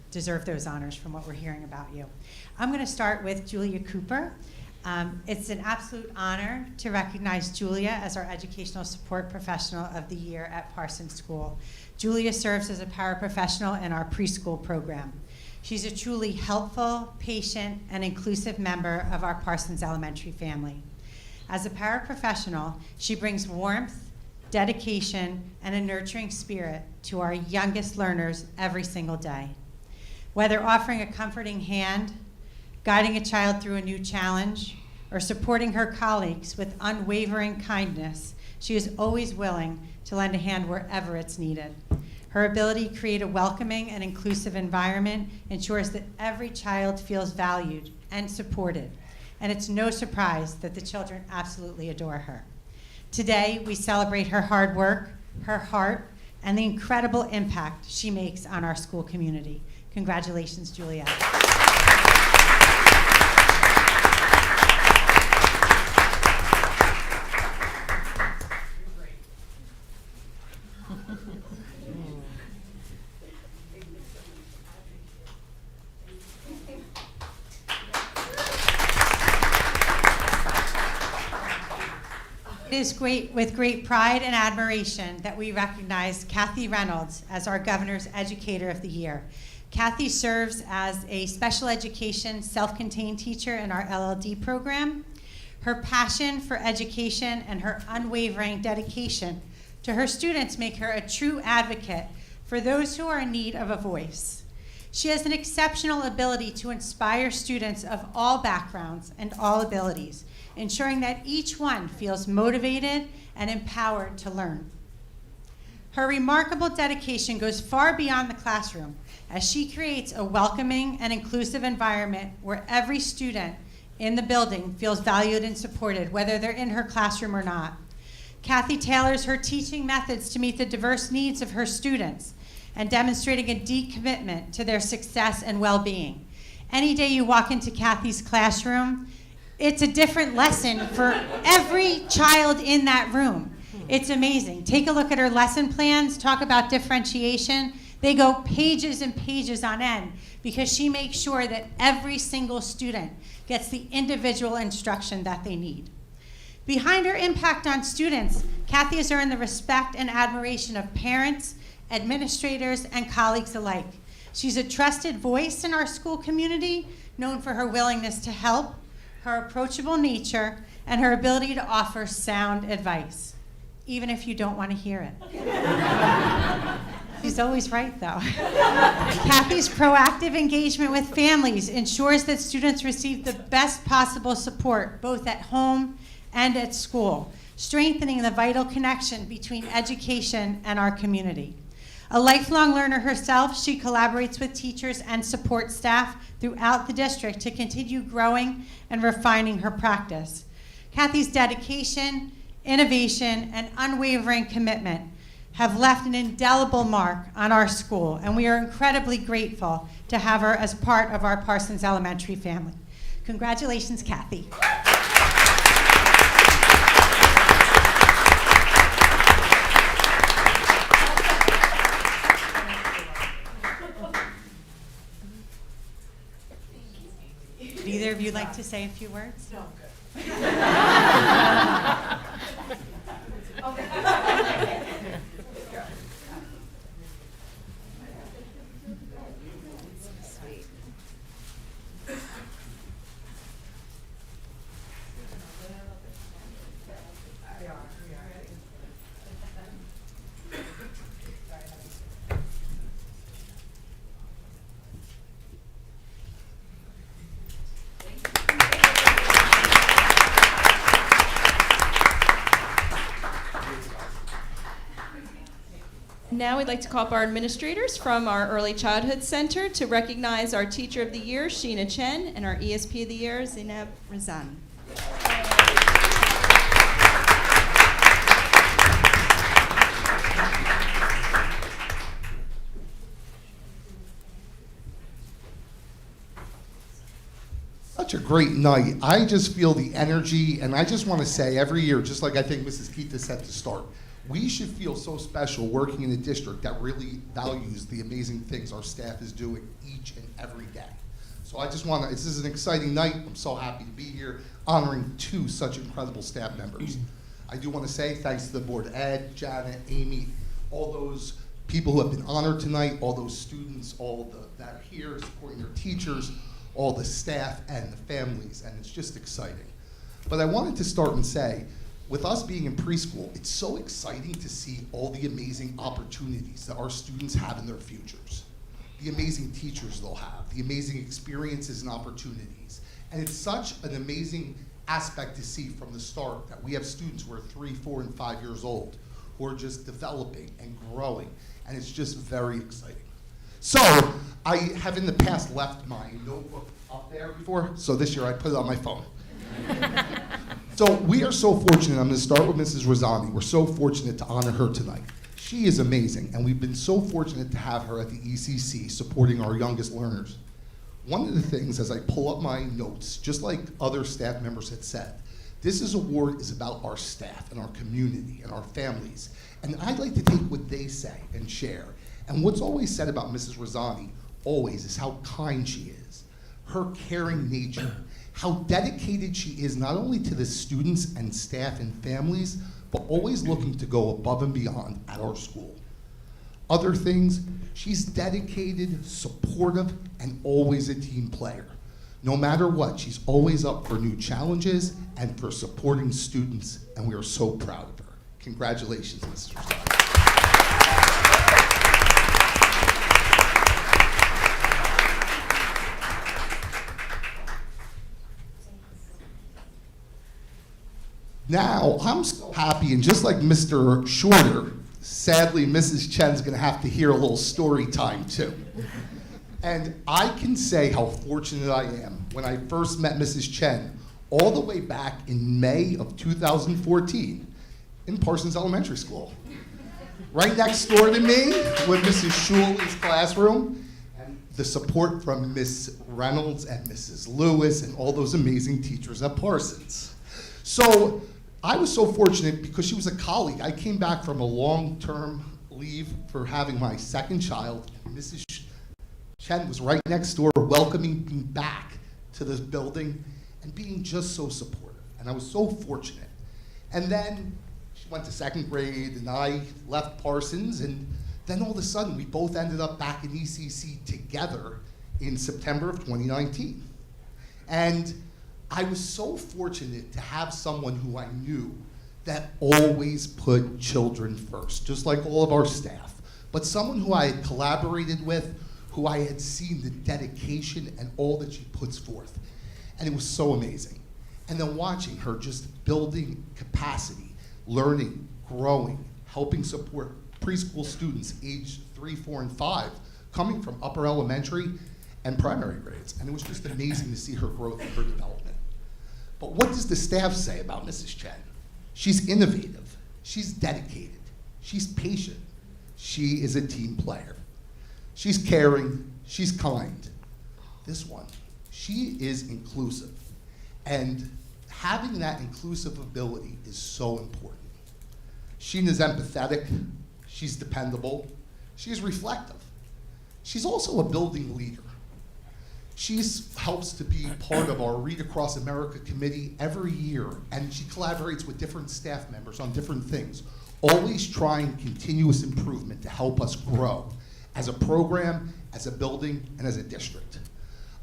Speaker 13: deserve those honors from what we're hearing about you. I'm going to start with Julia Cooper. It's an absolute honor to recognize Julia as our Educational Support Professional of the Year at Parsons School. Julia serves as a paraprofessional in our preschool program. She's a truly helpful, patient, and inclusive member of our Parsons Elementary family. As a paraprofessional, she brings warmth, dedication, and a nurturing spirit to our youngest learners every single day. Whether offering a comforting hand, guiding a child through a new challenge, or supporting her colleagues with unwavering kindness, she is always willing to lend a hand wherever it's needed. Her ability to create a welcoming and inclusive environment ensures that every child feels valued and supported. And it's no surprise that the children absolutely adore her. Today, we celebrate her hard work, her heart, and the incredible impact she makes on our school community. Congratulations, Julia. It is with great pride and admiration that we recognize Kathy Reynolds as our Governor's Educator of the Year. Kathy serves as a special education self-contained teacher in our LLD program. Her passion for education and her unwavering dedication to her students make her a true advocate for those who are in need of a voice. She has an exceptional ability to inspire students of all backgrounds and all abilities, ensuring that each one feels motivated and empowered to learn. Her remarkable dedication goes far beyond the classroom as she creates a welcoming and inclusive environment where every student in the building feels valued and supported, whether they're in her classroom or not. Kathy tailors her teaching methods to meet the diverse needs of her students and demonstrating a deep commitment to their success and well-being. Any day you walk into Kathy's classroom, it's a different lesson for every child in that room. It's amazing. Take a look at her lesson plans, talk about differentiation. They go pages and pages on end because she makes sure that every single student gets the individual instruction that they need. Behind her impact on students, Kathy has earned the respect and admiration of parents, administrators, and colleagues alike. She's a trusted voice in our school community, known for her willingness to help, her approachable nature, and her ability to offer sound advice, even if you don't want to hear it. She's always right, though. Kathy's proactive engagement with families ensures that students receive the best possible support, both at home and at school, strengthening the vital connection between education and our community. A lifelong learner herself, she collaborates with teachers and support staff throughout the district to continue growing and refining her practice. Kathy's dedication, innovation, and unwavering commitment have left an indelible mark on our school, and we are incredibly grateful to have her as part of our Parsons Elementary family. Congratulations, Kathy. Would either of you like to say a few words? No, I'm good.
Speaker 7: Now we'd like to call up our administrators from our Early Childhood Center to recognize our Teacher of the Year, Sheena Chen, and our ESP of the Year, Zainab Razan.
Speaker 14: Such a great night. I just feel the energy, and I just want to say every year, just like I think Mrs. Keita said to start, we should feel so special working in a district that really values the amazing things our staff is doing each and every day. So I just want to, this is an exciting night. I'm so happy to be here honoring two such incredible staff members. I do want to say thanks to the board, Ed, Janet, Amy, all those people who have been honored tonight, all those students, that are here supporting their teachers, all the staff and the families, and it's just exciting. But I wanted to start and say, with us being in preschool, it's so exciting to see all the amazing opportunities that our students have in their futures, the amazing teachers they'll have, the amazing experiences and opportunities. And it's such an amazing aspect to see from the start that we have students who are 3, 4, and 5 years old who are just developing and growing, and it's just very exciting. So I have in the past left my notebook up there before, so this year I put it on my phone. So we are so fortunate, I'm gonna start with Mrs. Rosani. We're so fortunate to honor her tonight. She is amazing, and we've been so fortunate to have her at the ECC supporting our youngest learners. One of the things, as I pull up my notes, just like other staff members had said, this award is about our staff and our community and our families. And I'd like to take what they say and share. And what's always said about Mrs. Rosani, always, is how kind she is, her caring nature, how dedicated she is not only to the students and staff and families, but always looking to go above and beyond at our school. Other things, she's dedicated, supportive, and always a team player. No matter what, she's always up for new challenges and for supporting students, and we are so proud of her. Congratulations, Mrs. Rosani. Now, I'm so happy, and just like Mr. Shorter, sadly, Mrs. Chen's gonna have to hear a little story time too. And I can say how fortunate I am when I first met Mrs. Chen all the way back in May of 2014 in Parsons Elementary School. Right next door to me with Mrs. Shuli's classroom, and the support from Miss Reynolds and Mrs. Lewis and all those amazing teachers at Parsons. So I was so fortunate because she was a colleague. I came back from a long-term leave for having my second child. Mrs. Chen was right next door welcoming me back to this building and being just so supportive. And I was so fortunate. And then she went to second grade and I left Parsons, and then all of a sudden we both ended up back in ECC together in September of 2019. And I was so fortunate to have someone who I knew that always put children first, just like all of our staff, but someone who I had collaborated with, who I had seen the dedication and all that she puts forth. And it was so amazing. And then watching her just building capacity, learning, growing, helping support preschool students aged 3, 4, and 5, coming from upper elementary and primary grades. And it was just amazing to see her growth and her development. But what does the staff say about Mrs. Chen? She's innovative, she's dedicated, she's patient, she is a team player. She's caring, she's kind. This one, she is inclusive. And having that inclusive ability is so important. Sheena's empathetic, she's dependable, she's reflective. She's also a building leader. She helps to be part of our Read Across America committee every year, and she collaborates with different staff members on different things, always trying continuous improvement to help us grow as a program, as a building, and as a district.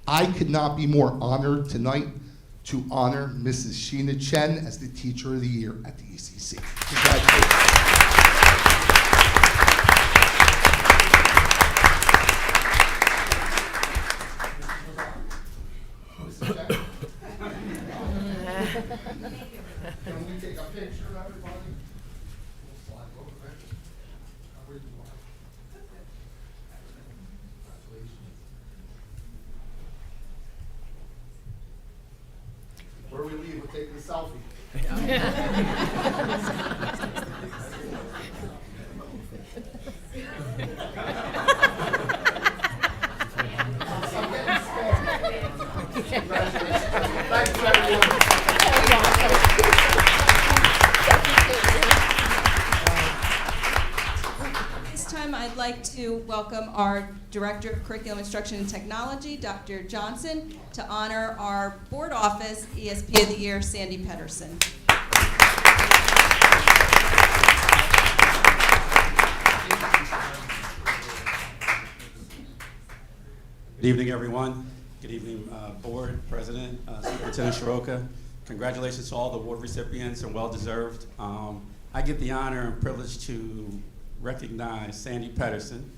Speaker 14: I could not be more honored tonight to honor Mrs. Sheena Chen as the Teacher of the Year at the ECC. Congratulations. Can we take a picture, everybody? We'll slide over there. Where do you want? before we leave, we're taking a selfie. Thank you, everyone.
Speaker 7: This time, I'd like to welcome our Director of Curriculum Instruction and Technology, Dr. Johnson, to honor our board office ESP of the Year, Sandy Pedersen.
Speaker 15: Good evening, everyone. Good evening, Board, President, Superintendent Shiroka. Congratulations to all the award recipients and well-deserved. I get the honor and privilege to recognize Sandy Pedersen.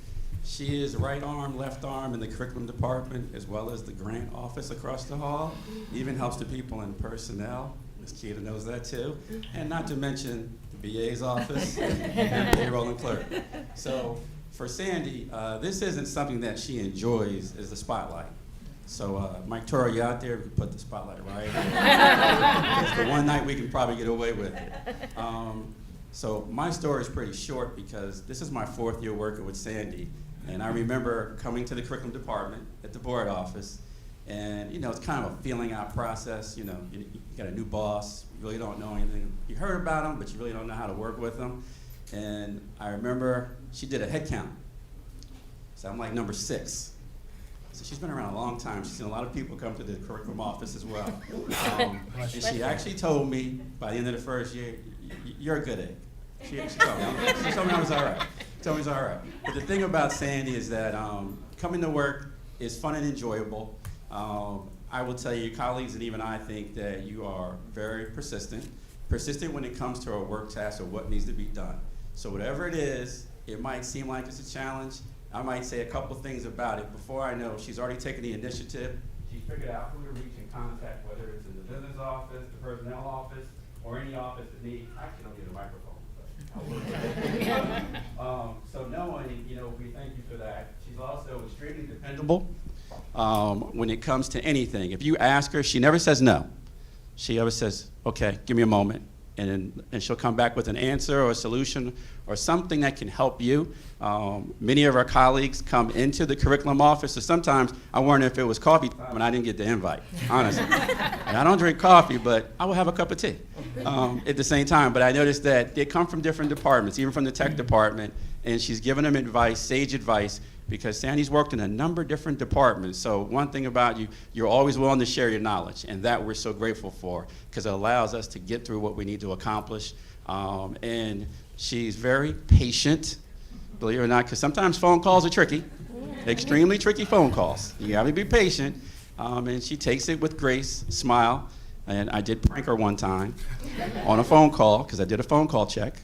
Speaker 15: She is right arm, left arm in the curriculum department, as well as the grant office across the hall. Even helps the people in personnel. Ms. Keita knows that too. And not to mention the BA's office and payroll and clerk. So for Sandy, this isn't something that she enjoys, is the spotlight. So Mike Toro, you out there, we can put the spotlight right here. It's the one night we can probably get away with it. So my story is pretty short because this is my 4th year working with Sandy. And I remember coming to the curriculum department at the board office, and you know, it's kind of a feeling out process. You know, you got a new boss, you really don't know anything. You heard about them, but you really don't know how to work with them. And I remember she did a head count. So I'm like number 6. So she's been around a long time. She's seen a lot of people come to the curriculum office as well. And she actually told me by the end of the first year, you're a good egg. She told me. She told me I was all right. She told me I was all right. But the thing about Sandy is that coming to work is fun and enjoyable. I will tell you, colleagues, and even I think that you are very persistent. Persistent when it comes to a work task or what needs to be done. So whatever it is, it might seem like it's a challenge. I might say a couple things about it. Before I know, she's already taken the initiative. She's figured out who to reach and contact, whether it's in the business office, the personnel office, or any office that needs. I actually don't need a microphone, but I'll work with it. So knowing, you know, we thank you for that. She's also extremely dependable when it comes to anything. If you ask her, she never says no. She always says, okay, give me a moment. And she'll come back with an answer or a solution or something that can help you. Many of our colleagues come into the curriculum office, so sometimes I wonder if it was coffee time and I didn't get the invite, honestly. And I don't drink coffee, but I will have a cup of tea at the same time. But I noticed that they come from different departments, even from the tech department, and she's giving them advice, sage advice, because Sandy's worked in a number of different departments. So one thing about you, you're always willing to share your knowledge, and that we're so grateful for, because it allows us to get through what we need to accomplish. And she's very patient, believe it or not, because sometimes phone calls are tricky, extremely tricky phone calls. You gotta be patient, and she takes it with grace, smile, and I did prank her one time on a phone call, because I did a phone call check.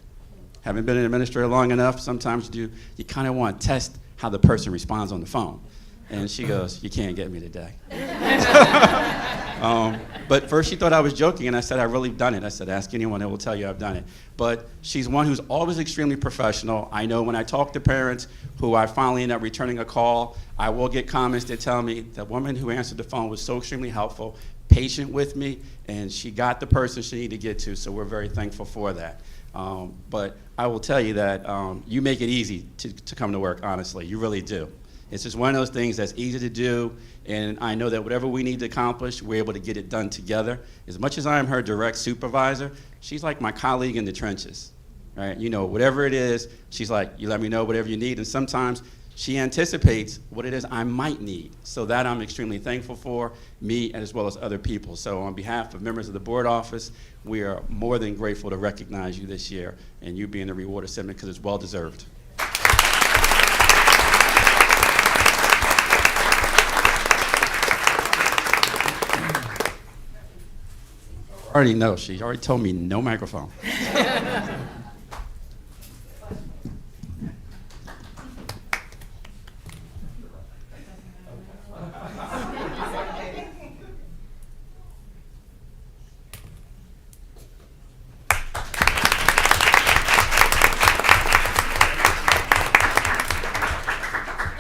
Speaker 15: Haven't been an administrator long enough, sometimes you kind of want to test how the person responds on the phone. And she goes, you can't get me today. But first she thought I was joking, and I said, I've really done it. I said, ask anyone, they will tell you I've done it. But she's one who's always extremely professional. I know when I talk to parents who I finally end up returning a call, I will get comments that tell me the woman who answered the phone was so extremely helpful, patient with me, and she got the person she needed to get to, so we're very thankful for that. But I will tell you that you make it easy to come to work, honestly. You really do. It's just one of those things that's easy to do, and I know that whatever we need to accomplish, we're able to get it done together. As much as I am her direct supervisor, she's like my colleague in the trenches, right? You know, whatever it is, she's like, you let me know whatever you need, and sometimes she anticipates what it is I might need. So that I'm extremely thankful for, me as well as other people. So on behalf of members of the board office, we are more than grateful to recognize you this year and you being the reward recipient, because it's well deserved. I already know, she already told me no microphone.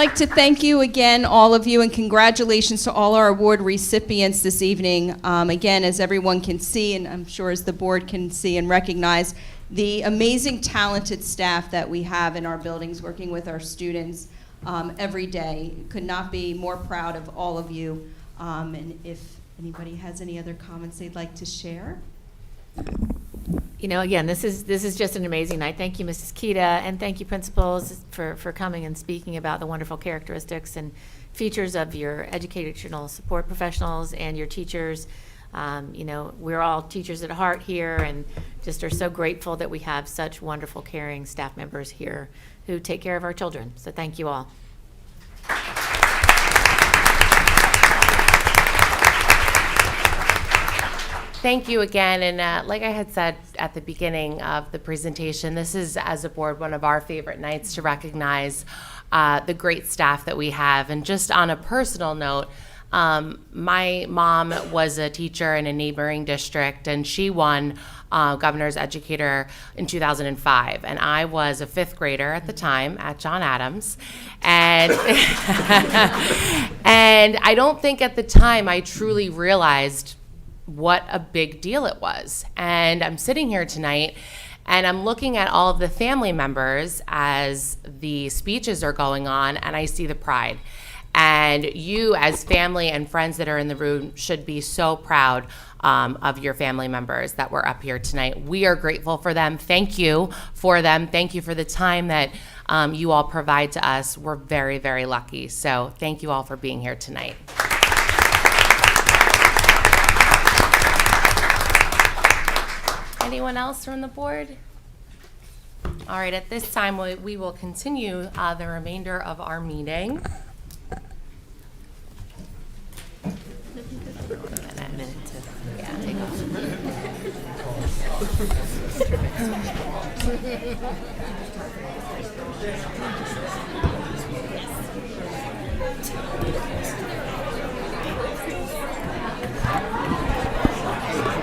Speaker 7: I'd like to thank you again, all of you, and congratulations to all our award recipients this evening. Again, as everyone can see, and I'm sure as the board can see and recognize, the amazing, talented staff that we have in our buildings working with our students every day. Could not be more proud of all of you. And if anybody has any other comments they'd like to share.
Speaker 6: You know, again, this is just an amazing night. Thank you, Mrs. Kita, and thank you, principals, for coming and speaking about the wonderful characteristics and features of your educational support professionals and your teachers. You know, we're all teachers at heart here, and just are so grateful that we have such wonderful, caring staff members here who take care of our children. So thank you all.
Speaker 1: Thank you again, and like I had said at the beginning of the presentation, this is, as a board, one of our favorite nights to recognize the great staff that we have. And just on a personal note, my mom was a teacher in a neighboring district, and she won Governor's Educator in 2005. And I was a 5th grader at the time at John Adams. And, and I don't think at the time I truly realized what a big deal it was. And I'm sitting here tonight and I'm looking at all of the family members as the speeches are going on, and I see the pride. And you, as family and friends that are in the room, should be so proud of your family members that were up here tonight. We are grateful for them. Thank you for them. Thank you for the time that you all provide to us. We're very, very lucky. So thank you all for being here tonight. Anyone else from the board? All right, at this time, we will continue the remainder of our meeting.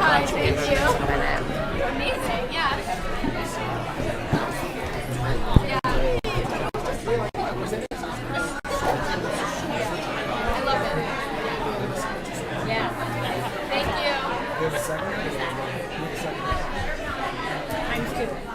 Speaker 2: Hi, thank you. Amazing, yeah. I love it. Yeah. Thank you. You have a second? Times 2.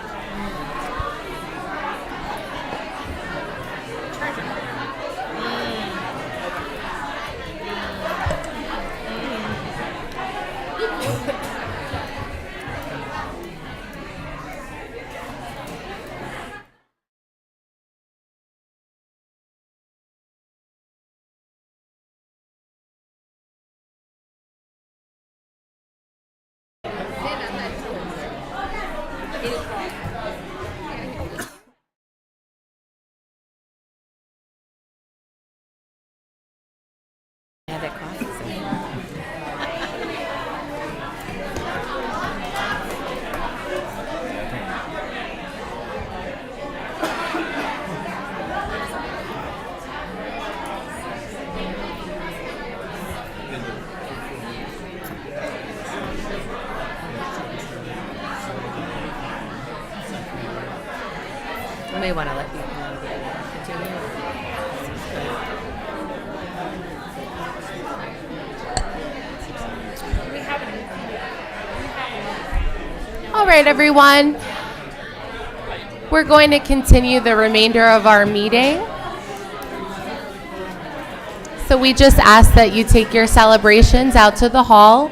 Speaker 6: You may want to let people know that continue.
Speaker 1: All right, everyone. We're going to continue the remainder of our meeting. So we just ask that you take your celebrations out to the hall.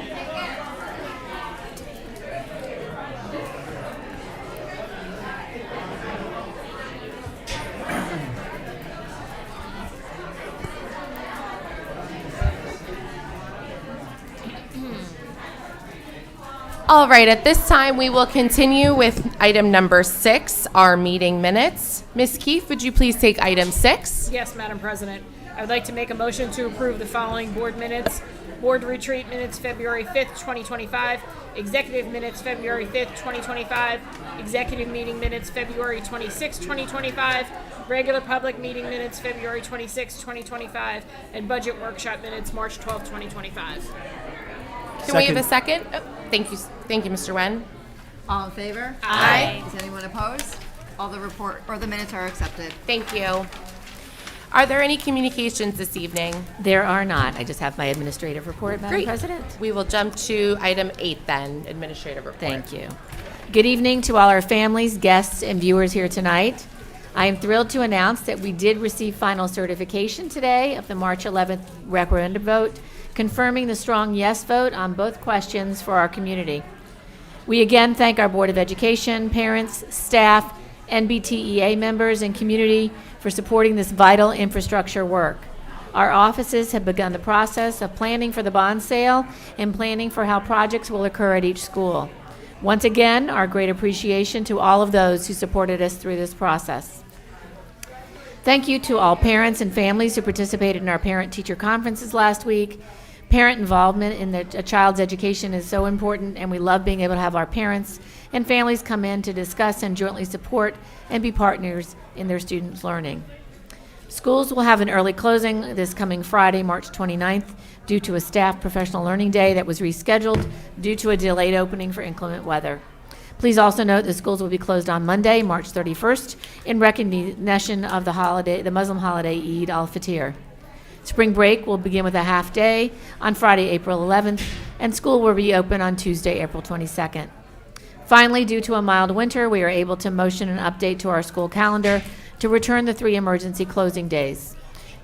Speaker 1: All right, at this time, we will continue with item number 6, our meeting minutes. Ms. Keefe, would you please take item 6?
Speaker 16: Yes, Madam President. I would like to make a motion to approve the following board minutes. Board retreat minutes, February 5th, 2025. Executive minutes, February 5th, 2025. Executive meeting minutes, February 26th, 2025. Regular public meeting minutes, February 26th, 2025. And budget workshop minutes, March 12th, 2025.
Speaker 1: Can we have a second? Oh, thank you, Mr. Wen.
Speaker 4: All in favor?
Speaker 1: Aye.
Speaker 4: Is anyone opposed? All the report or the minutes are accepted.
Speaker 1: Thank you. Are there any communications this evening?
Speaker 6: There are not. I just have my administrative report, Madam
Speaker 1: Great.
Speaker 6: President.
Speaker 1: We will jump to item 8 then, administrative report.
Speaker 6: Thank you. Good evening to all our families, guests, and viewers here tonight. I am thrilled to announce that we did receive final certification today of the March 11th referendum vote, confirming the strong yes vote on both questions for our community. We again thank our Board of Education, parents, staff, NBTEA members, and community for supporting this vital infrastructure work. Our offices have begun the process of planning for the bond sale and planning for how projects will occur at each school. Once again, our great appreciation to all of those who supported us through this process. Thank you to all parents and families who participated in our parent-teacher conferences last week. Parent involvement in a child's education is so important, and we love being able to have our parents and families come in to discuss and jointly support and be partners in their students' learning. Schools will have an early closing this coming Friday, March 29th, due to a staff professional learning day that was rescheduled due to a delayed opening for inclement weather. Please also note that schools will be closed on Monday, March 31st, in recognition of the Muslim holiday Eid al-Fitr. Spring break will begin with a half day on Friday, April 11th, and school will reopen on Tuesday, April 22nd. Finally, due to a mild winter, we are able to motion an update to our school calendar to return the 3 emergency closing days.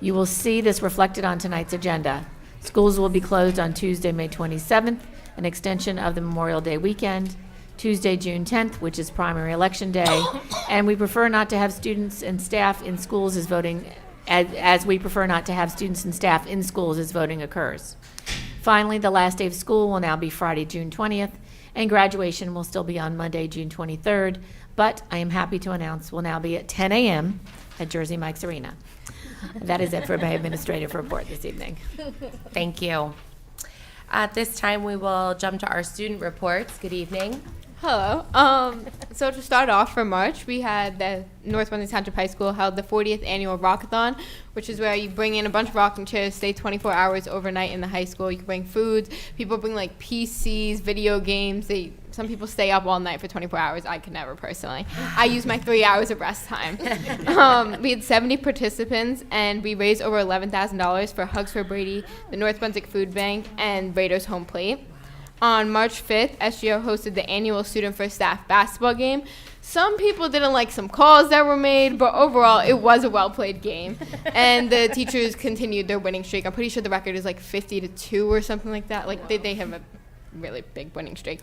Speaker 6: You will see this reflected on tonight's agenda. Schools will be closed on Tuesday, May 27th, an extension of the Memorial Day weekend, Tuesday, June 10th, which is primary election day, and we prefer not to have students and staff in schools as voting, as we prefer not to have students and staff in schools as voting occurs. Finally, the last day of school will now be Friday, June 20th, and graduation will still be on Monday, June 23rd, but I am happy to announce will now be at 10 a.m. at Jersey Mike's Arena. That is it for my administrative report this evening.
Speaker 1: Thank you. At this time, we will jump to our student reports. Good evening.
Speaker 2: Hello. So to start off for March, we had the North Brunswick Township High School held the 40th annual Rockathon, which is where you bring in a bunch of rocking chairs, stay 24 hours overnight in the high school. You can bring foods. People bring like PCs, video games. Some people stay up all night for 24 hours. I could never personally. I use my 3 hours of rest time. We had 70 participants, and we raised over $11,000 for Hugs for Brady, the North Brunswick Food Bank, and Raiders Home Plate. On March 5th, SGO hosted the annual Student First Staff basketball game. Some people didn't like some calls that were made, but overall, it was a well-played game. And the teachers continued their winning streak. I'm pretty sure the record is like 50-2 or something like that. Like, they have a really big winning streak.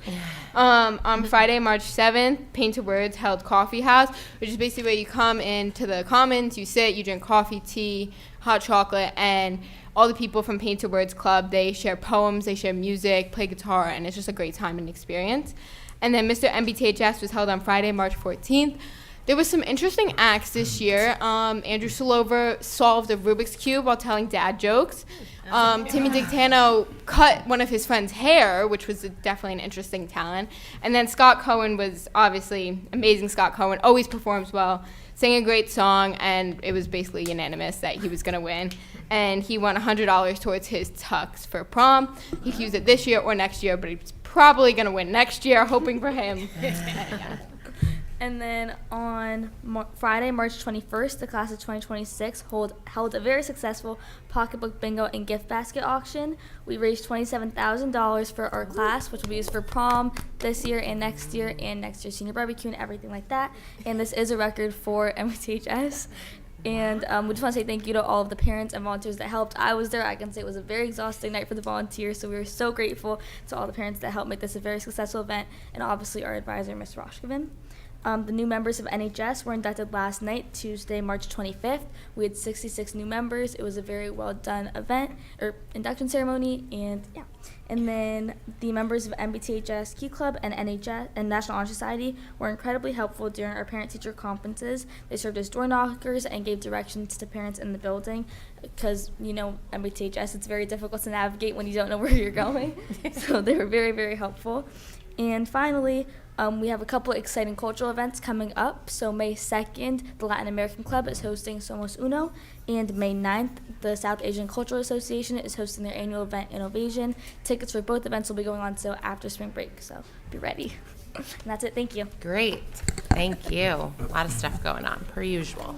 Speaker 2: On Friday, March 7th, Painted Words held Coffee House, which is basically where you come into the Commons, you sit, you drink coffee, tea, hot chocolate, and all the people from Painted Words Club, they share poems, they share music, play guitar, and it's just a great time and experience. And then Mr. MBTHS was held on Friday, March 14th. There was some interesting acts this year. Andrew Solover solved a Rubik's Cube while telling dad jokes. Timmy Dictano cut one of his friend's hair, which was definitely an interesting talent. And then Scott Cohen was obviously amazing. Scott Cohen always performs well, sang a great song, and it was basically unanimous that he was going to win. And he won $100 towards his tux for prom. He can use it this year or next year, but he's probably going to win next year, hoping for him.
Speaker 17: And then on Friday, March 21st, the class of 2026 held a very successful pocketbook bingo and gift basket auction. We raised $27,000 for our class, which will be used for prom this year and next year's senior barbecue and everything like that. And this is a record for MTHS. And we just want to say thank you to all of the parents and volunteers that helped. I was there. I can say it was a very exhausting night for the volunteers, so we were so grateful to all the parents that helped make this a very successful event, and obviously our advisor, Ms. Roshkovin. The new members of NHS were inducted last night, Tuesday, March 25th. We had 66 new members. It was a very well done event, or induction ceremony, and yeah. And then the members of MBTHS Key Club and NHS and National Honor Society were incredibly helpful during our parent-teacher conferences. They served as door knockers and gave directions to parents in the building, because, you know, MBTHS, it's very difficult to navigate when you don't know where you're going. So they were very, very helpful. And finally, we have a couple of exciting cultural events coming up. So May 2nd, the Latin American Club is hosting Somos Uno, and May 9th, the South Asian Cultural Association is hosting their annual event, Innovation. Tickets for both events will be going on sale after spring break, so be ready. And that's it. Thank you.
Speaker 1: Great. Thank you. A lot of stuff going on, per usual.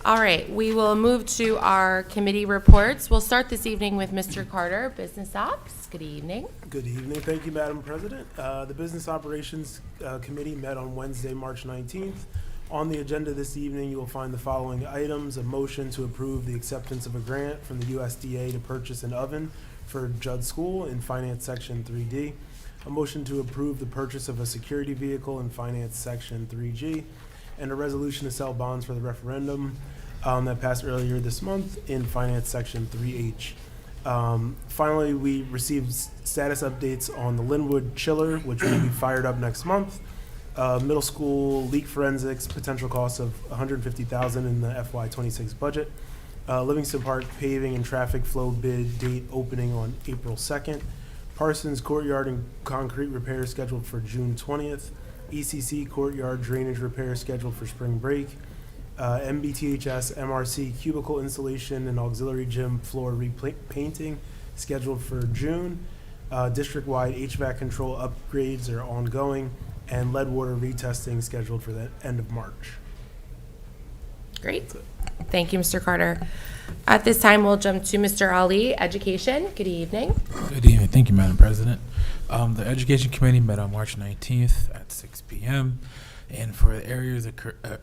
Speaker 1: All right, we will move to our committee reports. We'll start this evening with Mr. Carter, Business Ops. Good evening.
Speaker 18: Good evening. Thank you, Madam President. The Business Operations Committee met on Wednesday, March 19th. On the agenda this evening, you will find the following items: a motion to approve the acceptance of a grant from the USDA to purchase an oven for Judd School in Finance Section 3D, a motion to approve the purchase of a security vehicle in Finance Section 3G, and a resolution to sell bonds for the referendum that passed earlier this month in Finance Section 3H. Finally, we received status updates on the Linwood chiller, which will be fired up next month. Middle school leak forensics, potential cost of $150,000 in the FY26 budget. Livingston Park paving and traffic flow bid date opening on April 2nd. Parsons Courtyard and concrete repair scheduled for June 20th. ECC Courtyard drainage repair scheduled for spring break. MBTHS MRC cubicle installation and auxiliary gym floor repainting scheduled for June. District-wide HVAC control upgrades are ongoing, and lead water retesting scheduled for the end of March.
Speaker 1: Great. Thank you, Mr. Carter. At this time, we'll jump to Mr. Ali, Education. Good evening.
Speaker 19: Good evening. Thank you, Madam President. The Education Committee met on March 19th at 6 p.m. And for the areas of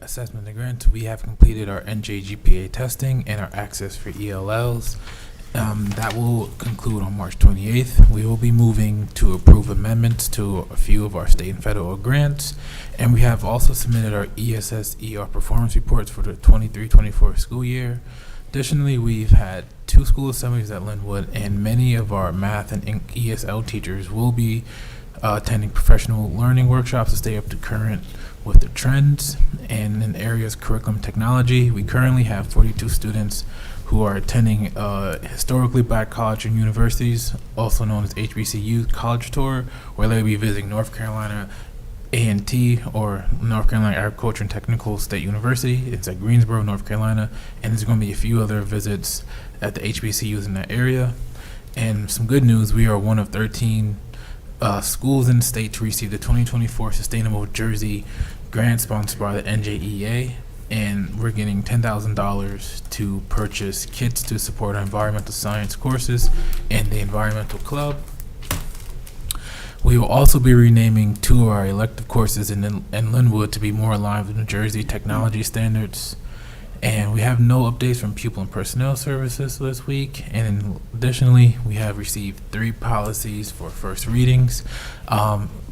Speaker 19: assessment and grants, we have completed our NJGPA testing and our access for ELLs. That will conclude on March 28th. We will be moving to approve amendments to a few of our state and federal grants. And we have also submitted our ESS-ER performance reports for the 23-24 school year. Additionally, we've had 2 school assemblies at Linwood, and many of our math and ESL teachers will be attending professional learning workshops to stay up to current with the trends. And in areas curriculum technology, we currently have 42 students who are attending historically black college and universities, also known as HBCU College Tour, where they'll be visiting North Carolina A&T, or North Carolina Agriculture and Technical State University. It's at Greensboro, North Carolina, and there's going to be a few other visits at the HBCUs in that area. And some good news, we are one of 13 schools in the state to receive the 2024 Sustainable Jersey grant sponsored by the NJEA, and we're getting $10,000 to purchase kits to support our environmental science courses and the environmental club. We will also be renaming 2 of our elective courses in Linwood to be more aligned with New Jersey technology standards. And we have no updates from Pupil and Personnel Services this week. And additionally, we have received 3 policies for first readings.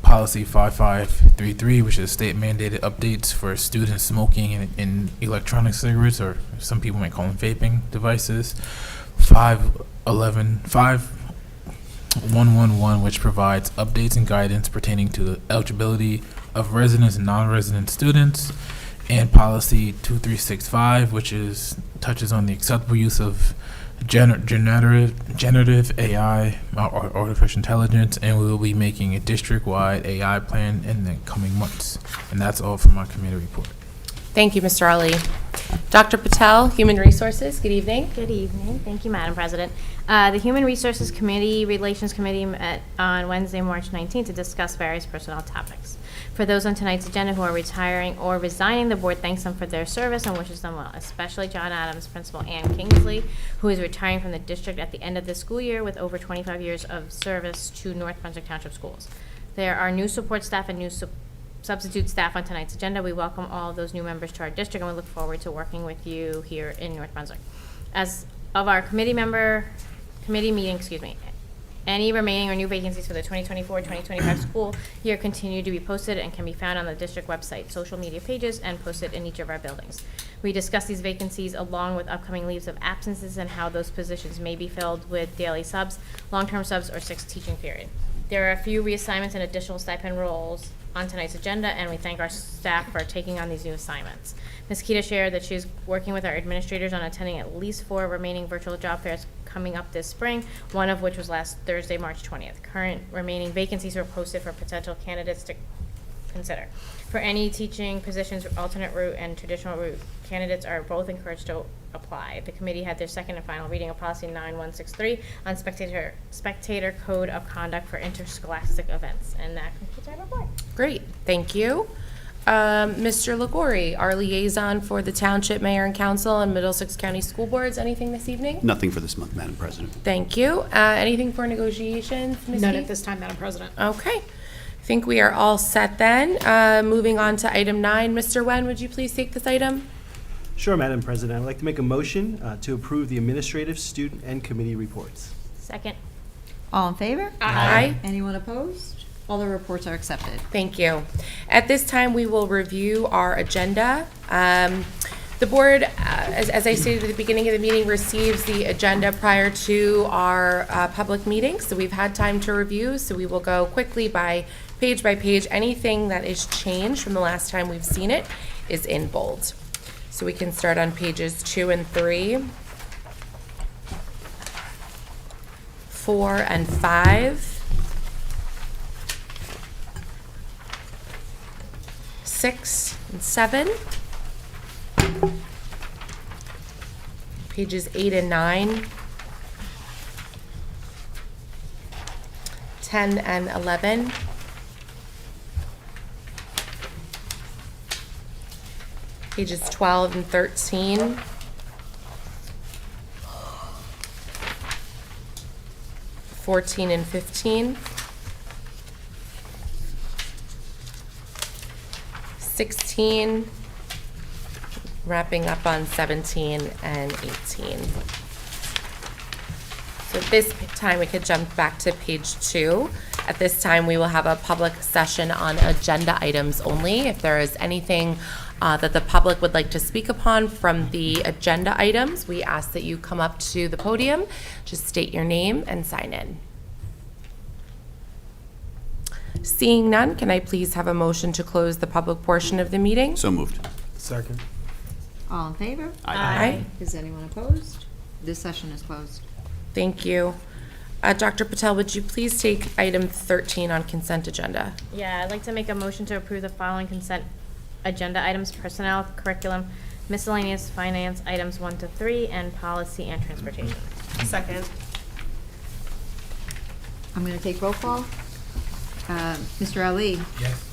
Speaker 19: Policy 5533, which is state mandated updates for students smoking in electronic cigarettes, or some people might call them vaping devices. 5111, which provides updates and guidance pertaining to the eligibility of residents and non-resident students. And policy 2365, which touches on the acceptable use of generative AI or artificial intelligence, and we will be making a district-wide AI plan in the coming months. And that's all from my committee report.
Speaker 1: Thank you, Mr. Ali. Dr. Patel, Human Resources. Good evening.
Speaker 20: Good evening. Thank you, Madam President. The Human Resources Committee, Relations Committee met on Wednesday, March 19th to discuss various personnel topics. For those on tonight's agenda who are retiring or resigning, the board thanks them for their service and wishes them well, especially John Adams, Principal Ann Kingsley, who is retiring from the district at the end of this school year with over 25 years of service to North Brunswick Township Schools. There are new support staff and new substitute staff on tonight's agenda. We welcome all of those new members to our district, and we look forward to working with you here in North Brunswick. As of our committee meeting, any remaining or new vacancies for the 2024-2025 school year continue to be posted and can be found on the district website, social media pages, and posted in each of our buildings. We discuss these vacancies along with upcoming leaves of absences and how those positions may be filled with daily subs, long-term subs, or 6th teaching period. There are a few reassignments and additional stipend roles on tonight's agenda, and we thank our staff for taking on these new assignments. Ms. Kita shared that she is working with our administrators on attending at least 4 remaining virtual job fairs coming up this spring, one of which was last Thursday, March 20th. Current remaining vacancies were posted for potential candidates to consider. For any teaching positions, alternate route and traditional route, candidates are both encouraged to apply. The committee had their second and final reading of policy 9163 on spectator code of conduct for interscholastic events. And that concludes our report.
Speaker 1: Great, thank you. Mr. Legori, our liaison for the Township Mayor and Council and Middlesex County School Boards, anything this evening?
Speaker 21: Nothing for this month, Madam President.
Speaker 1: Thank you. Anything for negotiations, Ms.
Speaker 16: None
Speaker 1: Heath?
Speaker 16: at this time, Madam President.
Speaker 1: Okay. I think we are all set then. Moving on to item 9. Mr. Wen, would you please take this item?
Speaker 22: Sure, Madam President. I'd like to make a motion to approve the administrative, student, and committee reports.
Speaker 20: Second.
Speaker 4: All in favor?
Speaker 1: Aye.
Speaker 4: Anyone opposed? All the reports are accepted.
Speaker 1: Thank you. At this time, we will review our agenda. The board, as I stated at the beginning of the meeting, receives the agenda prior to our public meeting, so we've had time to review, so we will go quickly by page. Anything that is changed from the last time we've seen it is in bold. So we can start on pages 2 and 3, 4 and 5, 6 and 7, pages 8 and 9, 10 and 11, pages 12 and 13, 14 and 15, 16, wrapping up on 17 and 18. So at this time, we could jump back to page 2. At this time, we will have a public session on agenda items only. If there is anything that the public would like to speak upon from the agenda items, we ask that you come up to the podium, just state your name and sign in. Seeing none, can I please have a motion to close the public portion of the meeting?
Speaker 21: So moved.
Speaker 18: Second.
Speaker 4: All in favor?
Speaker 1: Aye.
Speaker 4: Is anyone opposed? This session is closed.
Speaker 1: Thank you. Dr. Patel, would you please take item 13 on consent agenda?
Speaker 20: Yeah, I'd like to make a motion to approve the following consent agenda items: personnel, curriculum, miscellaneous finance items 1 to 3, and policy and transportation.
Speaker 23: Second.
Speaker 4: I'm going to take roll call. Mr. Ali?
Speaker 19: Yes.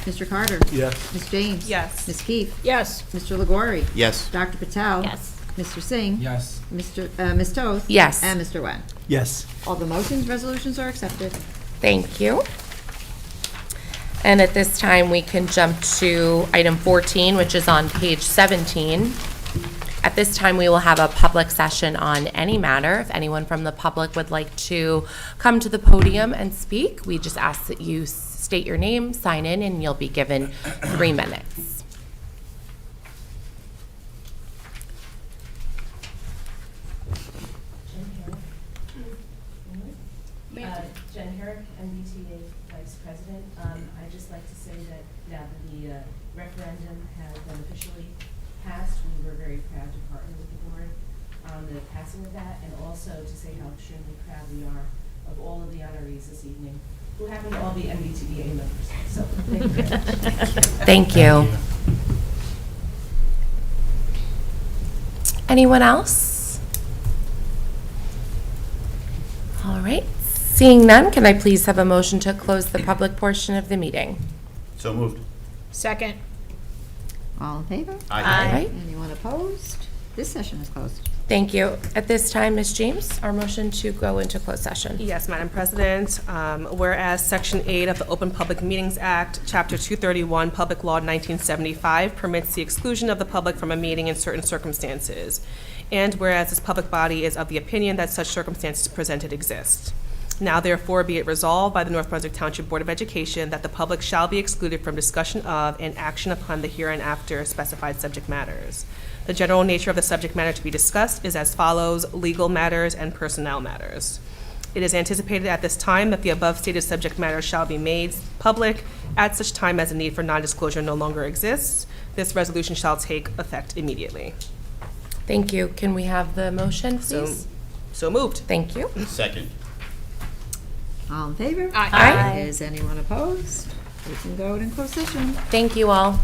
Speaker 4: Mr. Carter?
Speaker 18: Yes.
Speaker 4: Ms. James?
Speaker 23: Yes.
Speaker 4: Ms. Keefe?
Speaker 16: Yes.
Speaker 4: Mr. Legori?
Speaker 21: Yes.
Speaker 4: Dr. Patel?
Speaker 20: Yes.
Speaker 4: Mr. Singh?
Speaker 19: Yes.
Speaker 4: Ms. Toth?
Speaker 1: Yes.
Speaker 4: And Mr. Wen.
Speaker 22: Yes.
Speaker 4: All the motions, resolutions are accepted.
Speaker 1: Thank you. And at this time, we can jump to item 14, which is on page 17. At this time, we will have a public session on any matter. If anyone from the public would like to come to the podium and speak, we just ask that you state your name, sign in, and you'll be given 3 minutes.
Speaker 24: Jen Herrick, MBTA Vice President. I'd just like to say that now that the referendum has been officially passed, we were very proud to partner with the board on the passing of that, and also to say how extremely proud we are of all of the honorees this evening, who happen to all be MBTA members. So, thank you very much.
Speaker 1: Thank you. Anyone else? All right. Seeing none, can I please have a motion to close the public portion of the meeting?
Speaker 21: So moved.
Speaker 16: Second.
Speaker 4: All in favor?
Speaker 1: Aye.
Speaker 4: Anyone opposed? This session is closed.
Speaker 1: Thank you. At this time, Ms. James, our motion to go into closed session.
Speaker 23: Yes, Madam President. Whereas Section 8 of the Open Public Meetings Act, Chapter 231, Public Law 1975, permits the exclusion of the public from a meeting in certain circumstances. And whereas this public body is of the opinion that such circumstances presented exist. Now therefore be it resolved by the North Brunswick Township Board of Education that the public shall be excluded from discussion of and action upon the hereinafter specified subject matters. The general nature of the subject matter to be discussed is as follows: legal matters and personnel matters. It is anticipated at this time that the above stated subject matter shall be made public at such time as the need for non-disclosure no longer exists. This resolution shall take effect immediately.
Speaker 1: Thank you. Can we have the motion, please?
Speaker 23: So moved.
Speaker 1: Thank you.
Speaker 21: Second.
Speaker 4: All in favor?
Speaker 1: Aye.
Speaker 4: Is anyone opposed? We can go in closed session.
Speaker 1: Thank you all.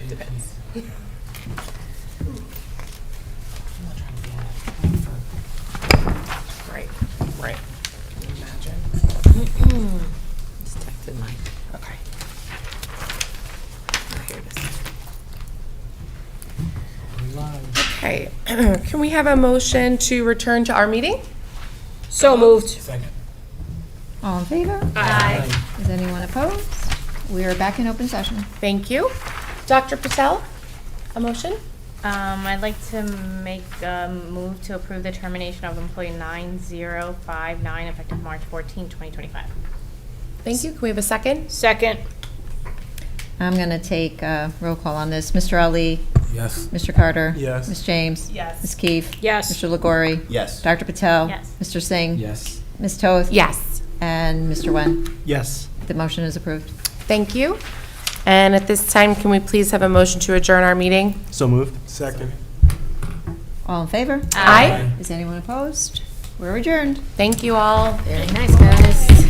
Speaker 1: Depends. Right, right. Can you imagine?
Speaker 6: Just texted Mike.
Speaker 1: Okay.
Speaker 6: Oh, here it is.
Speaker 1: Okay, can we have a motion to return to our meeting?
Speaker 16: So moved.
Speaker 19: Second.
Speaker 4: All in favor?
Speaker 1: Aye.
Speaker 4: Is anyone opposed? We are back in open session.
Speaker 1: Thank you. Dr. Patel, a motion?
Speaker 20: I'd like to make a move to approve the termination of employee 9059 effective March 14, 2025.
Speaker 1: Thank you. Can we have a second?
Speaker 16: Second.
Speaker 4: I'm going to take a roll call on this. Mr. Ali?
Speaker 19: Yes.
Speaker 4: Mr. Carter?
Speaker 18: Yes.
Speaker 4: Ms. James?
Speaker 17: Yes.
Speaker 4: Ms. Keefe?
Speaker 16: Yes.
Speaker 4: Mr. Legori?
Speaker 21: Yes.
Speaker 4: Dr. Patel?
Speaker 20: Yes.
Speaker 4: Mr. Singh?
Speaker 19: Yes.
Speaker 4: Ms. Toth?
Speaker 1: Yes.
Speaker 4: And Mr. Wen?
Speaker 22: Yes.
Speaker 4: The motion is approved.
Speaker 1: Thank you. And at this time, can we please have a motion to adjourn our meeting?
Speaker 22: So moved.
Speaker 18: Second.
Speaker 4: All in favor?
Speaker 1: Aye.
Speaker 4: Is anyone opposed? We're adjourned.
Speaker 1: Thank you all.
Speaker 6: Very nice, guys.